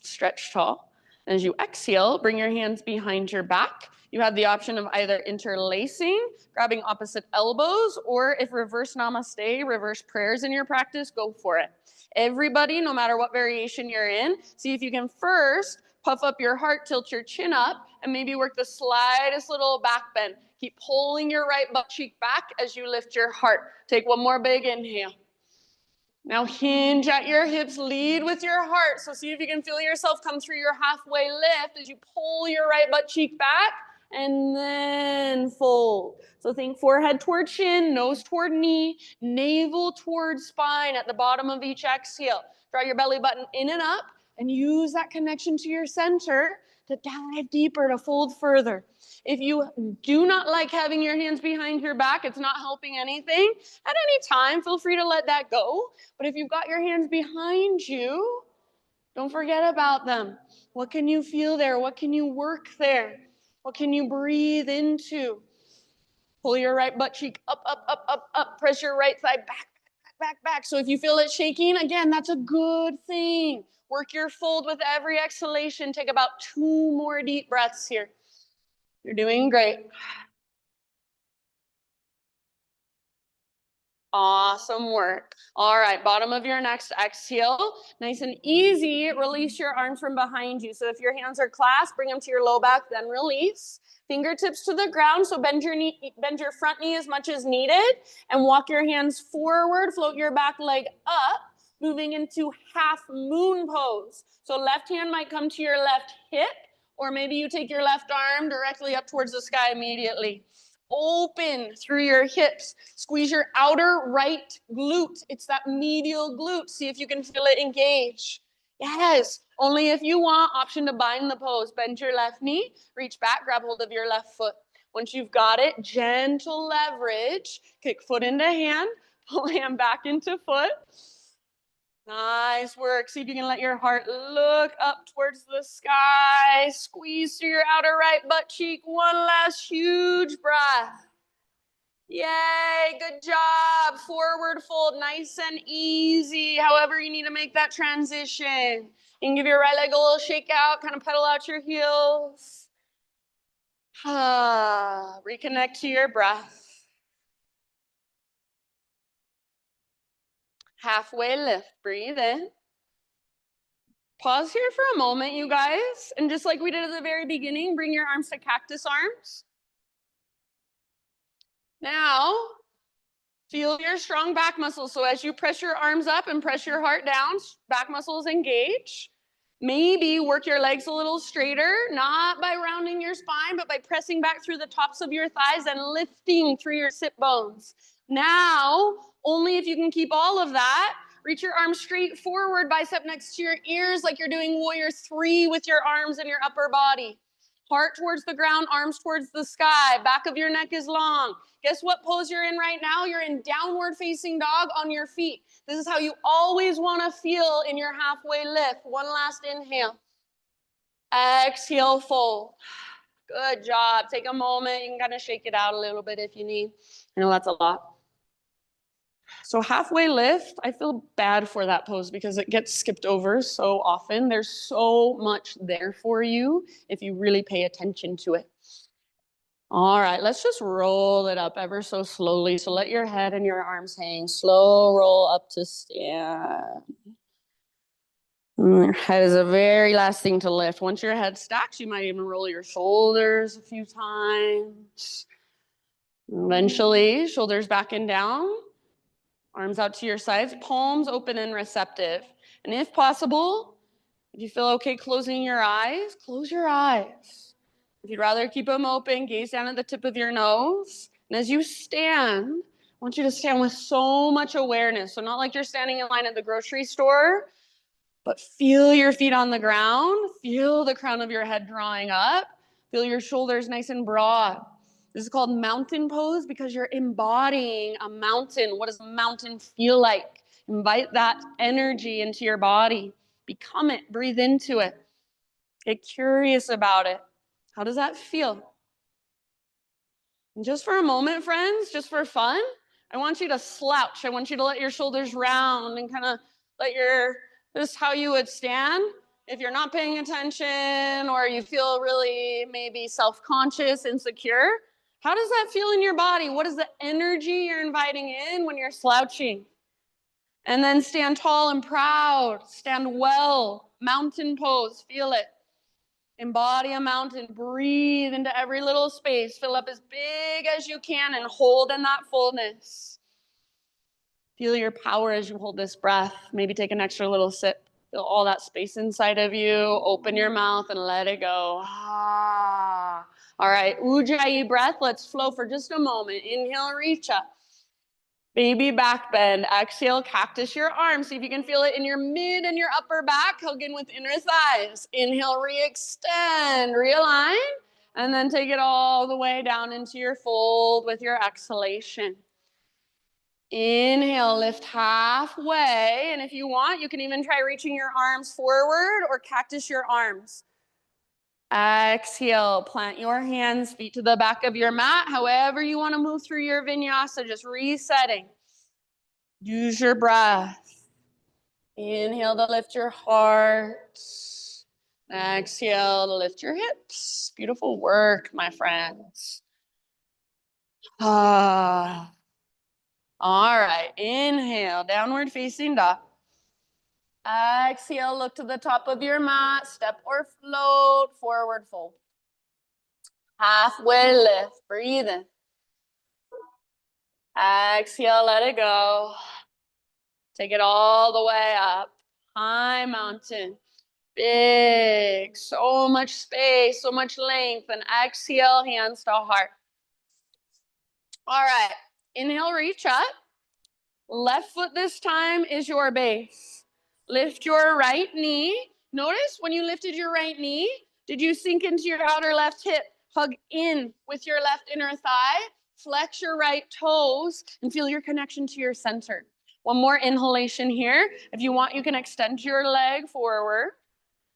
Stretch tall. As you exhale, bring your hands behind your back. You have the option of either interlacing, grabbing opposite elbows, or if reverse namaste, reverse prayers in your practice, go for it. Everybody, no matter what variation you're in, see if you can first puff up your heart, tilt your chin up, and maybe work the slightest little back bend. Keep pulling your right butt cheek back as you lift your heart. Take one more big inhale. Now hinge at your hips, lead with your heart. So see if you can feel yourself come through your halfway lift as you pull your right butt cheek back and then fold. So think forehead toward chin, nose toward knee, navel toward spine at the bottom of each exhale. Draw your belly button in and up and use that connection to your center to dive deeper, to fold further. If you do not like having your hands behind your back, it's not helping anything, at any time, feel free to let that go. But if you've got your hands behind you, don't forget about them. What can you feel there? What can you work there? What can you breathe into? Pull your right butt cheek up, up, up, up, up. Press your right thigh back, back, back, back. So if you feel it shaking, again, that's a good thing. Work your fold with every exhalation. Take about 2 more deep breaths here. You're doing great. Awesome work. All right, bottom of your next exhale. Nice and easy, release your arms from behind you. So if your hands are clasped, bring them to your low back, then release. Fingertips to the ground, so bend your front knee as much as needed, and walk your hands forward, float your back leg up, moving into half moon pose. So left hand might come to your left hip, or maybe you take your left arm directly up towards the sky immediately. Open through your hips. Squeeze your outer right glute. It's that medial glute. See if you can feel it engage. Yes, only if you want. Option to bind the pose. Bend your left knee, reach back, grab hold of your left foot. Once you've got it, gentle leverage. Kick foot into hand, pull hand back into foot. Nice work. See if you can let your heart look up towards the sky. Squeeze through your outer right butt cheek. One last huge breath. Yay, good job. Forward fold, nice and easy. However you need to make that transition. You can give your right leg a little shake out, kind of pedal out your heels. Reconnect to your breath. Halfway lift, breathe in. Pause here for a moment, you guys. And just like we did at the very beginning, bring your arms to cactus arms. Now, feel your strong back muscles. So as you press your arms up and press your heart down, back muscles engage. Maybe work your legs a little straighter, not by rounding your spine, but by pressing back through the tops of your thighs and lifting through your sit bones. Now, only if you can keep all of that, reach your arms straight forward, bicep next to your ears, like you're doing warrior 3 with your arms and your upper body. Heart towards the ground, arms towards the sky. Back of your neck is long. Guess what pose you're in right now? You're in downward facing dog on your feet. This is how you always want to feel in your halfway lift. One last inhale. Exhale, fold. Good job. Take a moment. You can kind of shake it out a little bit if you need. I know that's a lot. So halfway lift, I feel bad for that pose because it gets skipped over so often. There's so much there for you if you really pay attention to it. All right, let's just roll it up ever so slowly. So let your head and your arms hang. Slow roll up to stand. Your head is the very last thing to lift. Once your head stacks, you might even roll your shoulders a few times. Eventually, shoulders back and down. Arms out to your sides, palms open and receptive. And if possible, if you feel okay closing your eyes, close your eyes. If you'd rather keep them open, gaze down at the tip of your nose. And as you stand, I want you to stand with so much awareness. So not like you're standing in line at the grocery store, but feel your feet on the ground. Feel the crown of your head drawing up. Feel your shoulders nice and broad. This is called mountain pose because you're embodying a mountain. What does a mountain feel like? Invite that energy into your body. Become it. Breathe into it. Get curious about it. How does that feel? And just for a moment, friends, just for fun, I want you to slouch. I want you to let your shoulders round and kind of let this is how you would stand. If you're not paying attention or you feel really maybe self-conscious, insecure, how does that feel in your body? What is the energy you're inviting in when you're slouching? And then stand tall and proud. Stand well. Mountain pose. Feel it. Embody a mountain. Breathe into every little space. Fill up as big as you can and hold in that fullness. Feel your power as you hold this breath. Maybe take an extra little sip. Feel all that space inside of you. Open your mouth and let it go. Ah. All right, Ujjayi breath. Let's flow for just a moment. Inhale, reach up. Baby back bend. Exhale, cactus your arms. See if you can feel it in your mid and your upper back. Hug in with inner thighs. Inhale, re-extend, realign, and then take it all the way down into your fold with your exhalation. Inhale, lift halfway, and if you want, you can even try reaching your arms forward or cactus your arms. Exhale, plant your hands, feet to the back of your mat, however you want to move through your vinyasa, just resetting. Use your breath. Inhale to lift your heart. Exhale to lift your hips. Beautiful work, my friends. Ah. All right, inhale, downward facing dog. Exhale, look to the top of your mat, step or float, forward fold. Halfway lift, breathe in. Exhale, let it go. Take it all the way up. High mountain, big, so much space, so much length. And exhale, hands to heart. All right, inhale, reach up. Left foot this time is your base. Lift your right knee. Notice when you lifted your right knee, did you sink into your outer left hip? Hug in with your left inner thigh. Flex your right toes and feel your connection to your center. One more inhalation here. If you want, you can extend your leg forward.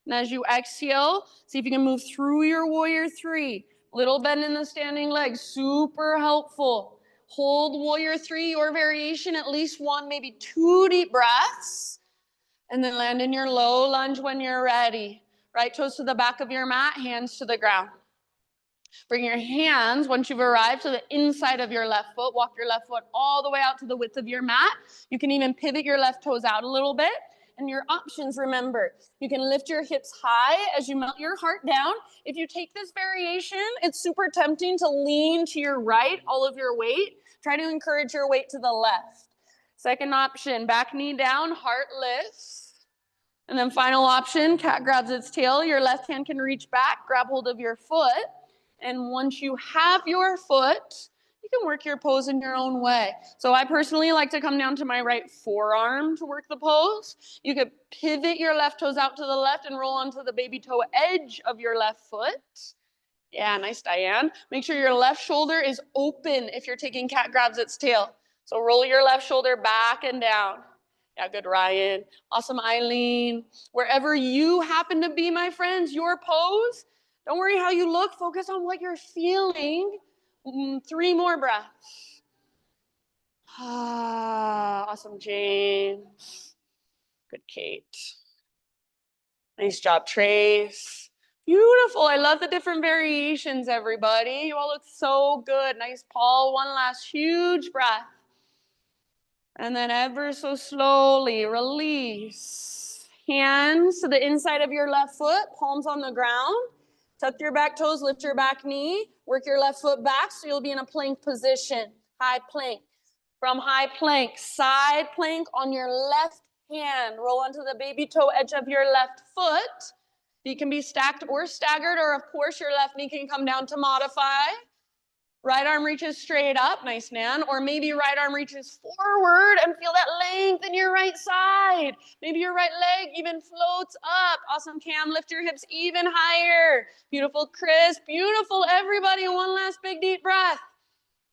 And as you exhale, see if you can move through your warrior three. Little bend in the standing leg, super helpful. Hold warrior three, your variation, at least one, maybe two deep breaths. And then land in your low lunge when you're ready. Right toes to the back of your mat, hands to the ground. Bring your hands, once you've arrived, to the inside of your left foot. Walk your left foot all the way out to the width of your mat. You can even pivot your left toes out a little bit. And your options, remember, you can lift your hips high as you melt your heart down. If you take this variation, it's super tempting to lean to your right, all of your weight. Try to encourage your weight to the left. Second option, back knee down, heart lifts. And then final option, cat grabs its tail. Your left hand can reach back, grab hold of your foot. And once you have your foot, you can work your pose in your own way. So I personally like to come down to my right forearm to work the pose. You could pivot your left toes out to the left and roll onto the baby toe edge of your left foot. Yeah, nice, Diane. Make sure your left shoulder is open if you're taking cat grabs its tail. So roll your left shoulder back and down. Yeah, good, Ryan. Awesome, Eileen. Wherever you happen to be, my friends, your pose, don't worry how you look. Focus on what you're feeling. 3 more breaths. Ah, awesome, James. Good, Kate. Nice job, Trace. Beautiful. I love the different variations, everybody. You all look so good. Nice, Paul. One last huge breath. And then ever so slowly release. Hands to the inside of your left foot, palms on the ground. Tuck your back toes, lift your back knee. Work your left foot back so you'll be in a plank position. High plank. From high plank, side plank on your left hand. Roll onto the baby toe edge of your left foot. You can be stacked or staggered, or of course your left knee can come down to modify. Right arm reaches straight up, nice, Nan. Or maybe right arm reaches forward and feel that length in your right side. Maybe your right leg even floats up. Awesome, Cam. Lift your hips even higher. Beautiful, Chris. Beautiful, everybody. One last big deep breath.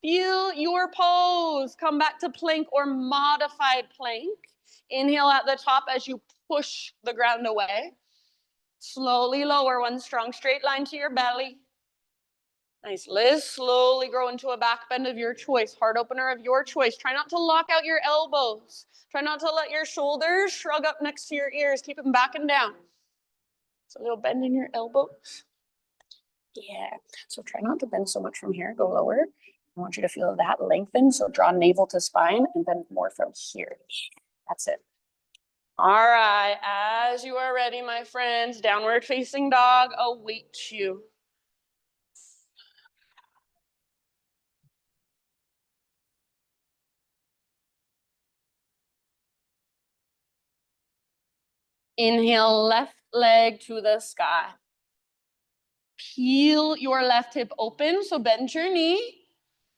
Feel your pose. Come back to plank or modified plank. Inhale at the top as you push the ground away. Slowly lower, one strong straight line to your belly. Nice, Liz. Slowly grow into a back bend of your choice, heart opener of your choice. Try not to lock out your elbows. Try not to let your shoulders shrug up next to your ears. Keep them back and down. So a little bend in your elbows. Yeah, so try not to bend so much from here. Go lower. I want you to feel that lengthen. So draw navel to spine and bend more from here. That's it. All right, as you are ready, my friends, downward facing dog awaits you. Inhale, left leg to the sky. Peel your left hip open, so bend your knee.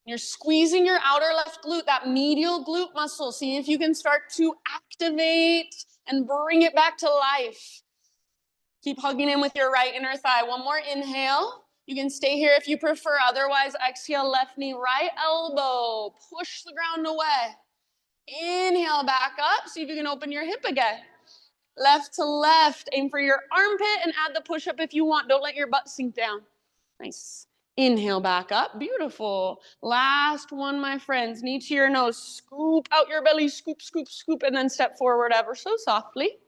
You're squeezing your outer left glute, that medial glute muscle. See if you can start to activate and bring it back to life. Keep hugging in with your right inner thigh. One more inhale. You can stay here if you prefer. Otherwise, exhale, left knee, right elbow. Push the ground away. Inhale, back up. See if you can open your hip again. Left to left. Aim for your armpit and add the push-up if you want. Don't let your butt sink down. Nice. Inhale, back up. Beautiful. Last one, my friends. Knee to your nose. Scoop out your belly. Scoop, scoop, scoop, and then step forward ever so softly.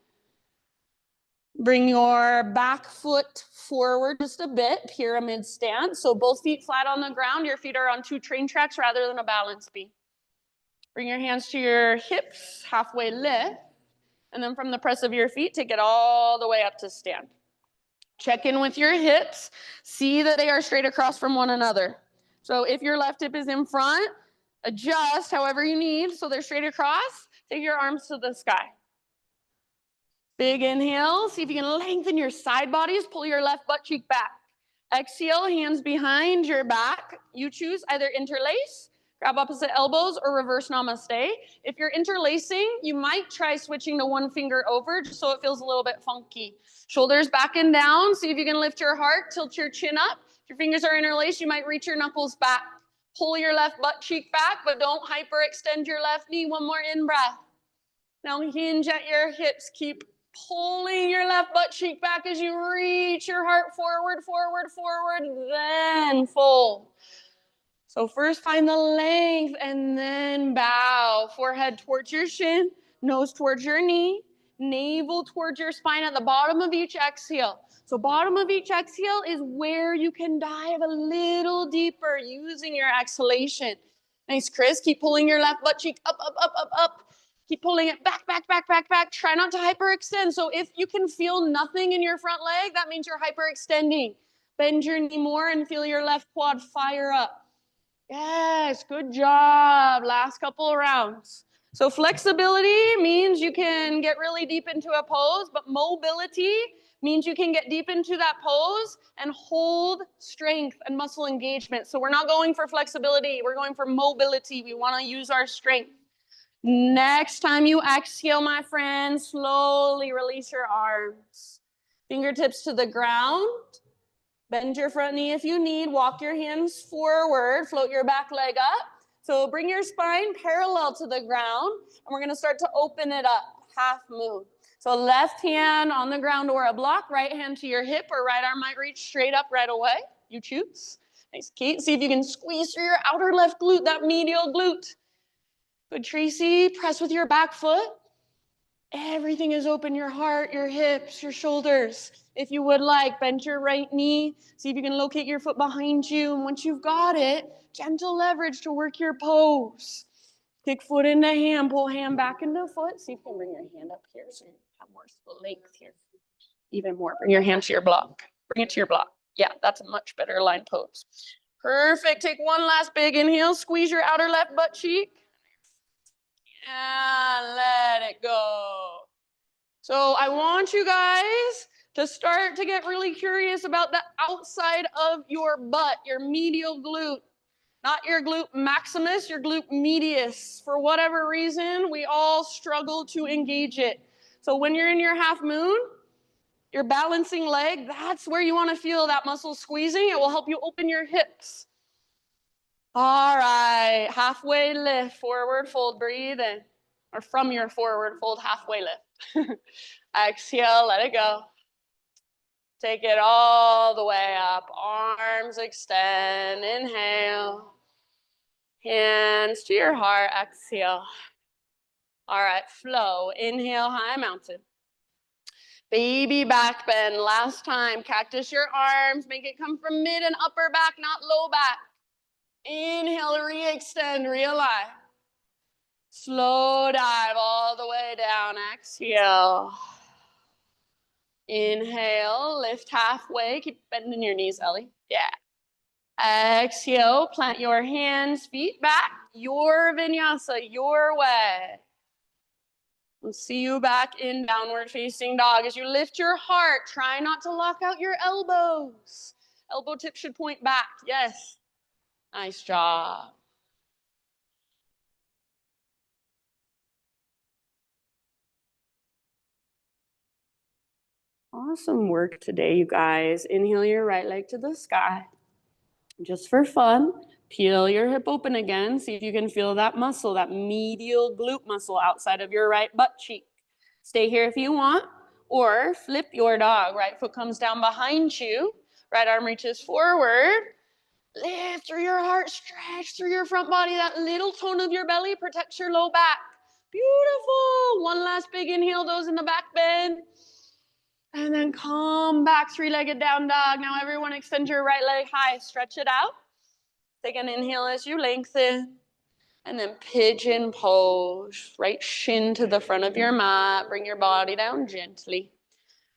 Bring your back foot forward just a bit, pyramid stance. So both feet flat on the ground. Your feet are on 2 train tracks rather than a balance beam. Bring your hands to your hips, halfway lift. And then from the press of your feet, take it all the way up to stand. Check in with your hips. See that they are straight across from one another. So if your left hip is in front, adjust however you need so they're straight across. Take your arms to the sky. Big inhale. See if you can lengthen your side bodies. Pull your left butt cheek back. Exhale, hands behind your back. You choose either interlace, grab opposite elbows, or reverse namaste. If you're interlacing, you might try switching to one finger over just so it feels a little bit funky. Shoulders back and down. See if you can lift your heart, tilt your chin up. If your fingers are interlaced, you might reach your knuckles back. Pull your left butt cheek back, but don't hyperextend your left knee. One more in-breath. Now hinge at your hips. Keep pulling your left butt cheek back as you reach your heart forward, forward, forward, then fold. So first find the length and then bow. Forehead towards your shin, nose towards your knee, navel towards your spine at the bottom of each exhale. So bottom of each exhale is where you can dive a little deeper using your exhalation. Nice, Chris. Keep pulling your left butt cheek up, up, up, up, up. Keep pulling it back, back, back, back, back. Try not to hyperextend. So if you can feel nothing in your front leg, that means you're hyperextending. Bend your knee more and feel your left quad fire up. Yes, good job. Last couple of rounds. So flexibility means you can get really deep into a pose, but mobility means you can get deep into that pose and hold strength and muscle engagement. So we're not going for flexibility. We're going for mobility. We want to use our strength. Next time you exhale, my friend, slowly release your arms. Fingertips to the ground. Bend your front knee if you need. Walk your hands forward. Float your back leg up. So bring your spine parallel to the ground. And we're going to start to open it up. Half moon. So left hand on the ground or a block. Right hand to your hip or right arm might reach straight up right away. You choose. Nice, Kate. See if you can squeeze through your outer left glute, that medial glute. Good, Tracy. Press with your back foot. Everything is open, your heart, your hips, your shoulders. If you would like, bend your right knee. See if you can locate your foot behind you. And once you've got it, gentle leverage to work your pose. Kick foot into hand, pull hand back into foot. See if you can bring your hand up here so you have more length here. Even more. Bring your hand to your block. Bring it to your block. Yeah, that's a much better aligned pose. Perfect. Take one last big inhale. Squeeze your outer left butt cheek. And let it go. So I want you guys to start to get really curious about the outside of your butt, your medial glute. Not your glute maximus, your glute medius. For whatever reason, we all struggle to engage it. So when you're in your half moon, your balancing leg, that's where you want to feel that muscle squeezing. It will help you open your hips. All right, halfway lift, forward fold, breathe in. Or from your forward fold, halfway lift. Exhale, let it go. Take it all the way up. Arms extend, inhale. Hands to your heart, exhale. All right, flow. Inhale, high mountain. Baby back bend. Last time, cactus your arms. Make it come from mid and upper back, not low back. Inhale, re-extend, realign. Slow dive all the way down. Exhale. Inhale, lift halfway. Keep bending your knees, Ellie. Yeah. Exhale, plant your hands, feet back. Your vinyasa, your way. We'll see you back in downward facing dog. As you lift your heart, try not to lock out your elbows. Elbow tip should point back. Yes. Nice job. Awesome work today, you guys. Inhale your right leg to the sky. Just for fun, peel your hip open again. See if you can feel that muscle, that medial glute muscle outside of your right butt cheek. Stay here if you want, or flip your dog. Right foot comes down behind you. Right arm reaches forward. Lift through your heart, stretch through your front body. That little tone of your belly protects your low back. Beautiful. One last big inhale, those in the back bend. And then come back, three-legged down dog. Now everyone extend your right leg high. Stretch it out. Take an inhale as you lengthen. And then pigeon pose. Right shin to the front of your mat. Bring your body down gently.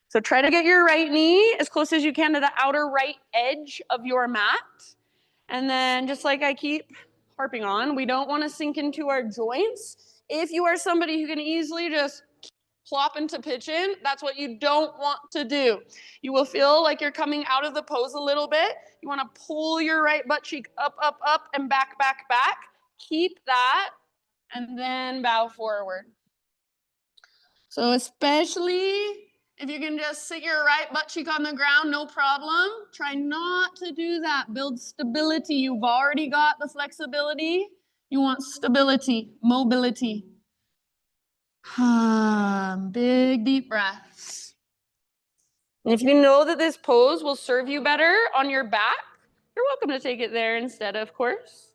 So try to get your right knee as close as you can to the outer right edge of your mat. And then just like I keep harping on, we don't want to sink into our joints. If you are somebody who can easily just plop into pigeon, that's what you don't want to do. You will feel like you're coming out of the pose a little bit. You want to pull your right butt cheek up, up, up, and back, back, back. Keep that, and then bow forward. So especially if you can just sit your right butt cheek on the ground, no problem. Try not to do that. Build stability. You've already got the flexibility. You want stability, mobility. Big deep breaths. And if you know that this pose will serve you better on your back, you're welcome to take it there instead, of course.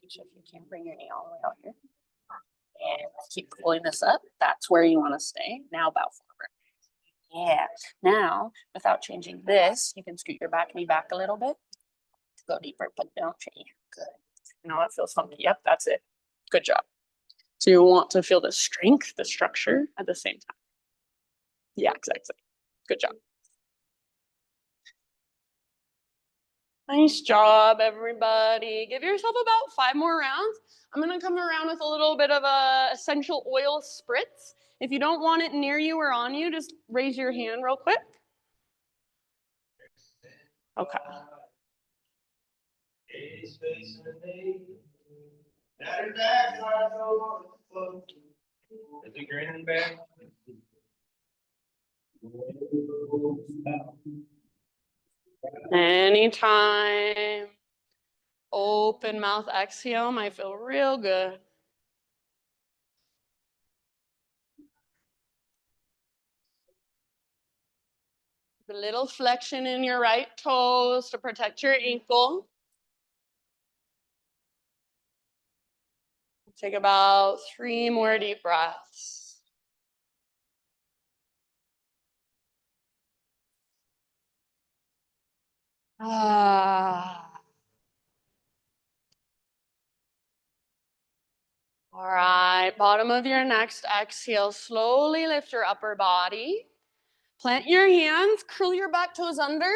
So if you can't bring your knee all the way out here, and keep pulling this up, that's where you want to stay. Now bow forward. Yeah. Now, without changing this, you can scoot your back knee back a little bit to go deeper, but don't change. Good. You know, it feels funky. Yep, that's it. Good job. So you want to feel the strength, the structure at the same time. Yeah, exactly. Good job. Nice job, everybody. Give yourself about 5 more rounds. I'm going to come around with a little bit of a essential oil spritz. If you don't want it near you or on you, just raise your hand real quick. Okay. Anytime. Open mouth exhale might feel real good. A little flexion in your right toes to protect your ankle. Take about 3 more deep breaths. All right, bottom of your next exhale, slowly lift your upper body. Plant your hands, curl your back toes under.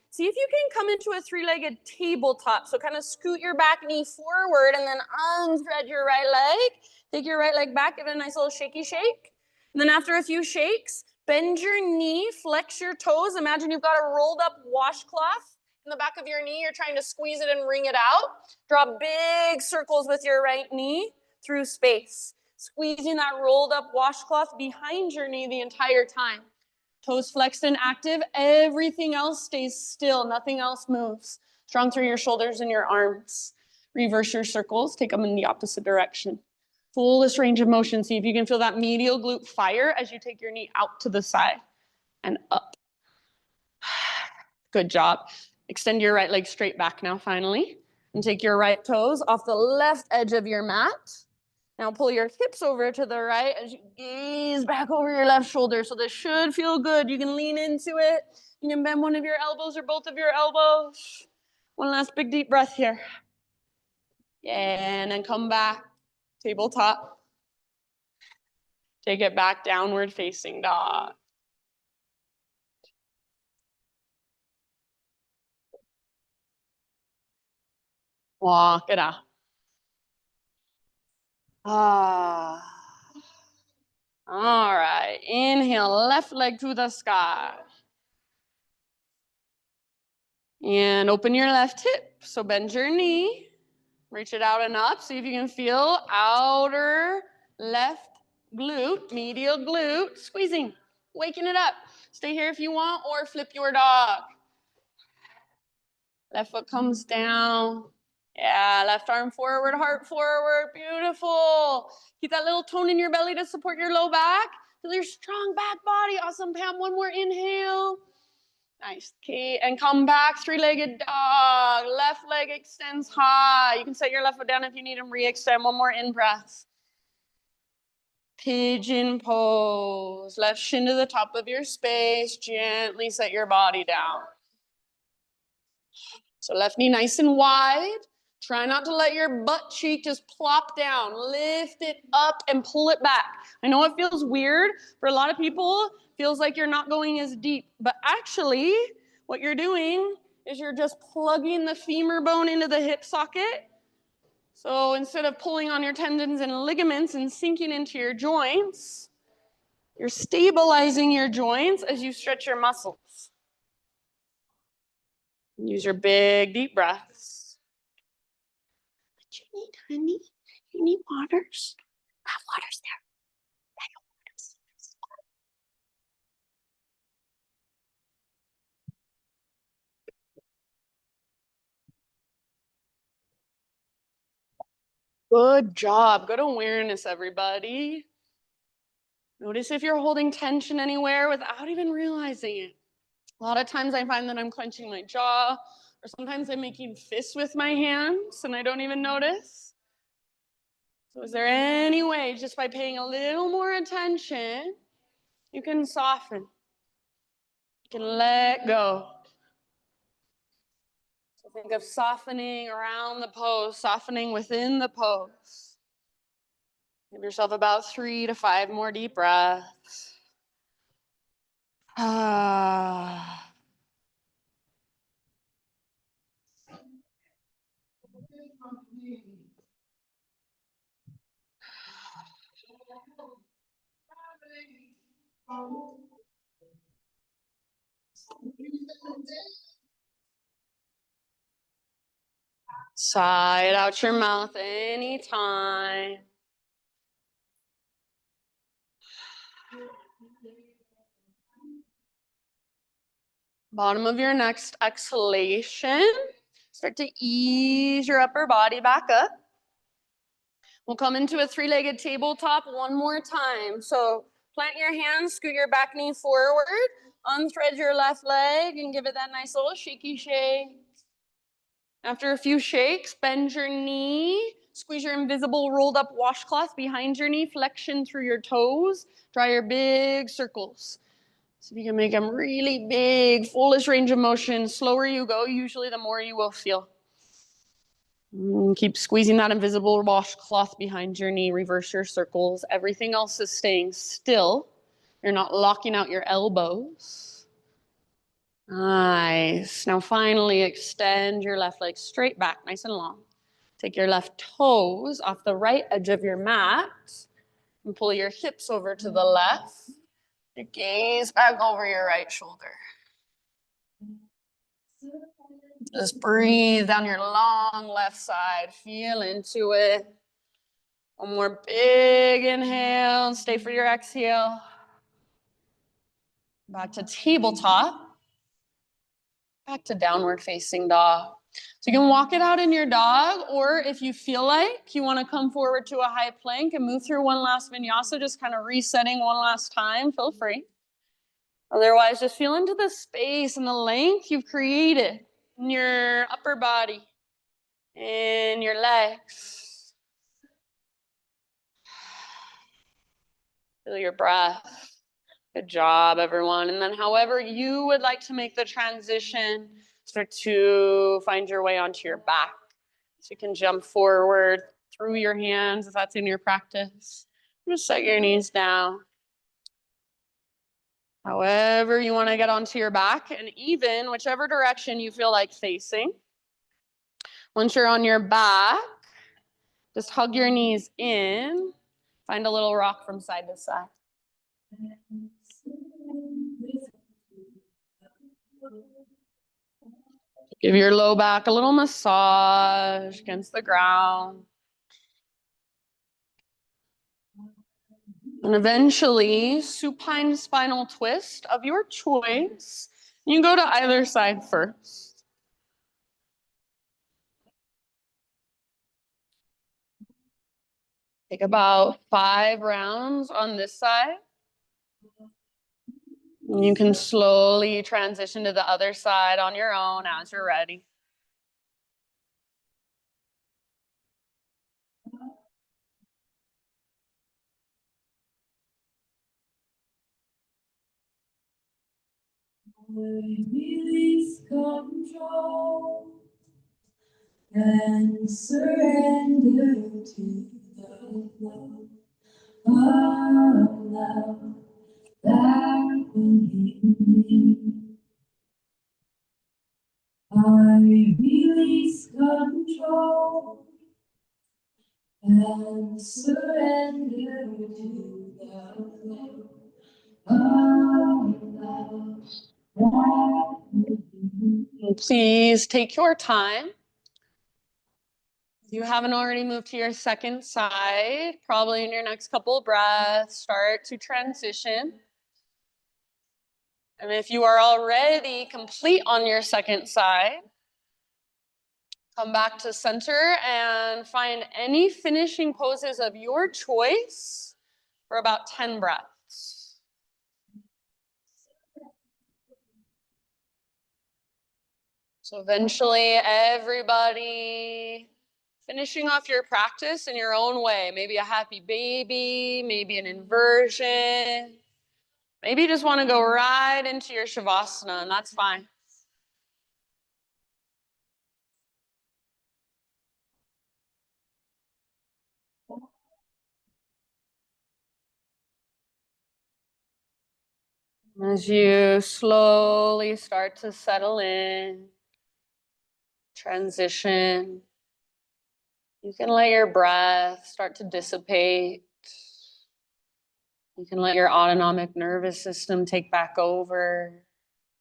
See if you can come into a 3-legged tabletop. So kind of scoot your back knee forward and then unspread your right leg. Take your right leg back, give it a nice little shaky shake. And then after a few shakes, bend your knee, flex your toes. Imagine you've got a rolled up washcloth in the back of your knee. You're trying to squeeze it and wring it out. Draw big circles with your right knee through space. Squeezing that rolled up washcloth behind your knee the entire time. Toes flexed and active. Everything else stays still. Nothing else moves. Strong through your shoulders and your arms. Reverse your circles. Take them in the opposite direction. Fullest range of motion. See if you can feel that medial glute fire as you take your knee out to the side and up. Good job. Extend your right leg straight back now, finally. And take your right toes off the left edge of your mat. Now pull your hips over to the right as you gaze back over your left shoulder. So this should feel good. You can lean into it. You can bend one of your elbows or both of your elbows. One last big deep breath here. Yeah, and then come back. Tabletop. Take it back, downward facing dog. Walk it out. All right, inhale, left leg to the sky. And open your left hip. So bend your knee, reach it out and up. See if you can feel outer left glute, medial glute, squeezing, waking it up. Stay here if you want, or flip your dog. Left foot comes down. Yeah, left arm forward, heart forward. Beautiful. Keep that little tone in your belly to support your low back. Feel your strong back body. Awesome, Pam. One more inhale. Nice. Okay, and come back, 3-legged dog. Left leg extends high. You can set your left foot down if you need them. Re-extend. One more in-breath. Pigeon pose. Left shin to the top of your space. Gently set your body down. So left knee nice and wide. Try not to let your butt cheek just plop down. Lift it up and pull it back. I know it feels weird. For a lot of people, feels like you're not going as deep. But actually, what you're doing is you're just plugging the femur bone into the hip socket. So instead of pulling on your tendons and ligaments and sinking into your joints, you're stabilizing your joints as you stretch your muscles. Use your big, deep breaths. What you need, honey? You need waters? Have waters there. Good job. Good awareness, everybody. Notice if you're holding tension anywhere without even realizing it. A lot of times I find that I'm clenching my jaw, or sometimes I'm making fists with my hands and I don't even notice. So is there any way, just by paying a little more attention, you can soften, you can let go? So think of softening around the pose, softening within the pose. Give yourself about 3 to 5 more deep breaths. Sigh it out your mouth anytime. Bottom of your next exhalation. Start to ease your upper body back up. We'll come into a three-legged tabletop one more time. So plant your hands, scoot your back knee forward, unthread your left leg, and give it that nice little shaky shake. After a few shakes, bend your knee, squeeze your invisible rolled up washcloth behind your knee, flexion through your toes, draw your big circles. So you can make them really big, fullest range of motion. Slower you go, usually the more you will feel. Keep squeezing that invisible washcloth behind your knee. Reverse your circles. Everything else is staying still. You're not locking out your elbows. Nice. Now finally extend your left leg straight back, nice and long. Take your left toes off the right edge of your mat and pull your hips over to the left. Your gaze back over your right shoulder. Just breathe down your long left side. Feel into it. One more big inhale and stay for your exhale. Back to tabletop. Back to downward facing dog. So you can walk it out in your dog, or if you feel like you want to come forward to a high plank and move through one last vinyasa, just kind of resetting one last time, feel free. Otherwise, just feel into the space and the length you've created in your upper body, in your legs. Feel your breath. Good job, everyone. And then however you would like to make the transition, start to find your way onto your back. So you can jump forward through your hands if that's in your practice. Just set your knees down. However you want to get onto your back, and even whichever direction you feel like facing. Once you're on your back, just hug your knees in. Find a little rock from side to side. Give your low back a little massage against the ground. And eventually, supine spinal twist of your choice. You can go to either side first. Take about 5 rounds on this side. And you can slowly transition to the other side on your own as you're ready. Release control and surrender to the flow of love that within me. I release control and surrender to the flow of love that within me. Please take your time. If you haven't already moved to your second side, probably in your next couple of breaths, start to transition. And if you are already complete on your second side, come back to center and find any finishing poses of your choice for about 10 breaths. So eventually, everybody finishing off your practice in your own way. Maybe a happy baby, maybe an inversion. Maybe you just want to go right into your Shavasana, and that's fine. As you slowly start to settle in, transition, you can let your breath start to dissipate. You can let your autonomic nervous system take back over.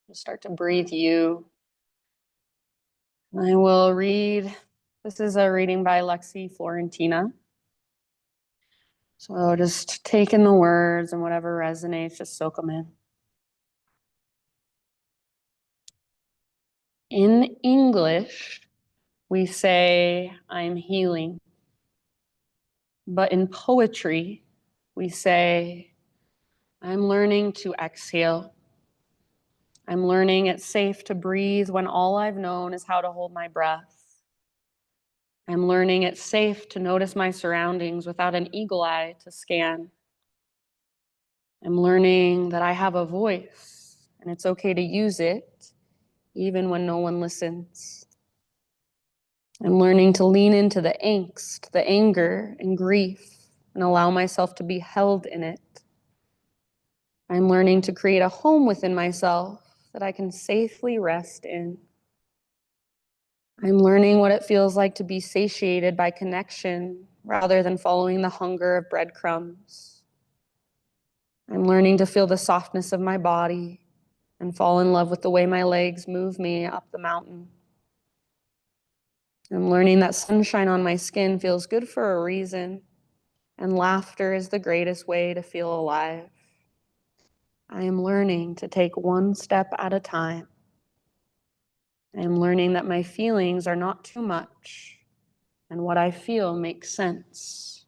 You start to breathe you. I will read This is a reading by Lexi Florentina. So just take in the words and whatever resonates, just soak them in. In English, we say, I'm healing. But in poetry, we say, I'm learning to exhale. I'm learning it's safe to breathe when all I've known is how to hold my breath. I'm learning it's safe to notice my surroundings without an eagle eye to scan. I'm learning that I have a voice and it's okay to use it even when no one listens. I'm learning to lean into the angst, the anger, and grief and allow myself to be held in it. I'm learning to create a home within myself that I can safely rest in. I'm learning what it feels like to be satiated by connection rather than following the hunger of breadcrumbs. I'm learning to feel the softness of my body and fall in love with the way my legs move me up the mountain. I'm learning that sunshine on my skin feels good for a reason, and laughter is the greatest way to feel alive. I am learning to take one step at a time. I am learning that my feelings are not too much, and what I feel makes sense.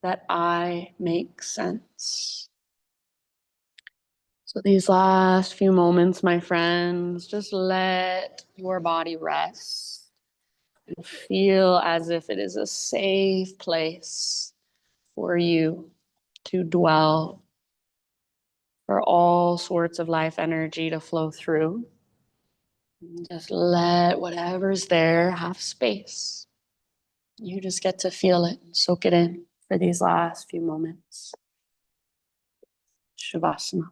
That I make sense. So these last few moments, my friends, just let your body rest and feel as if it is a safe place for you to dwell, for all sorts of life energy to flow through. Just let whatever's there have space. You just get to feel it and soak it in for these last few moments. Shavasana.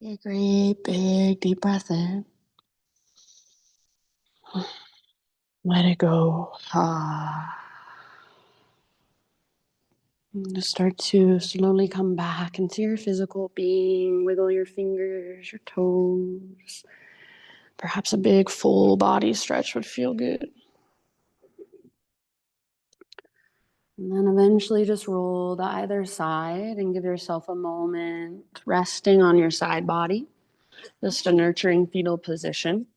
Take a great big deep breath in. Let it go. Just start to slowly come back into your physical being. Wiggle your fingers, your toes. Perhaps a big full body stretch would feel good. And then eventually just roll to either side and give yourself a moment resting on your side body. Just a nurturing fetal position.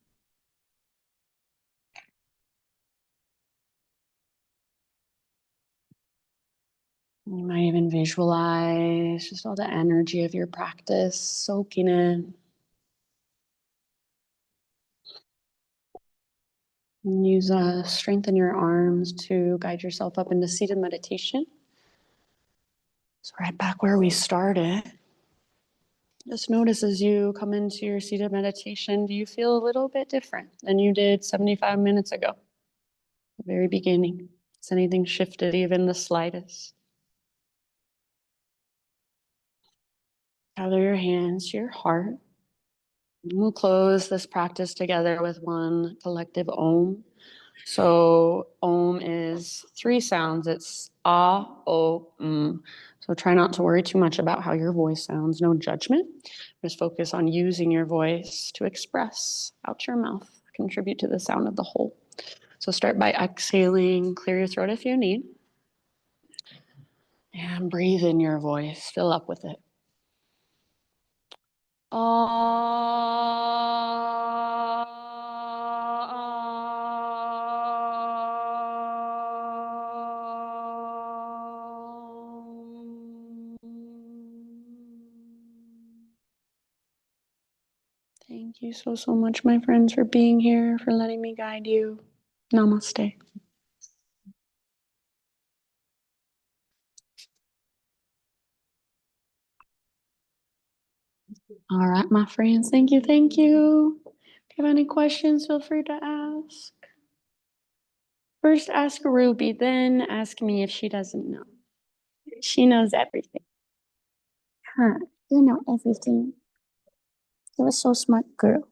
You might even visualize just all the energy of your practice soaking in. And use strengthen your arms to guide yourself up into seated meditation. So right back where we started. Just notice as you come into your seated meditation, do you feel a little bit different than you did 75 minutes ago? The very beginning. Has anything shifted even the slightest? Gather your hands to your heart. We'll close this practice together with one collective Om. So Om is 3 sounds. It's Ah, O, M. So try not to worry too much about how your voice sounds. No judgment. Just focus on using your voice to express out your mouth, contribute to the sound of the whole. So start by exhaling, clear your throat if you need. And breathe in your voice, fill up with it. Thank you so much, my friends, for being here, for letting me guide you. Namaste. All right, my friends. Thank you. If you have any questions, feel free to ask. First, ask Ruby, then ask me if she doesn't know. She knows everything. Huh, you know everything. You're a so smart girl.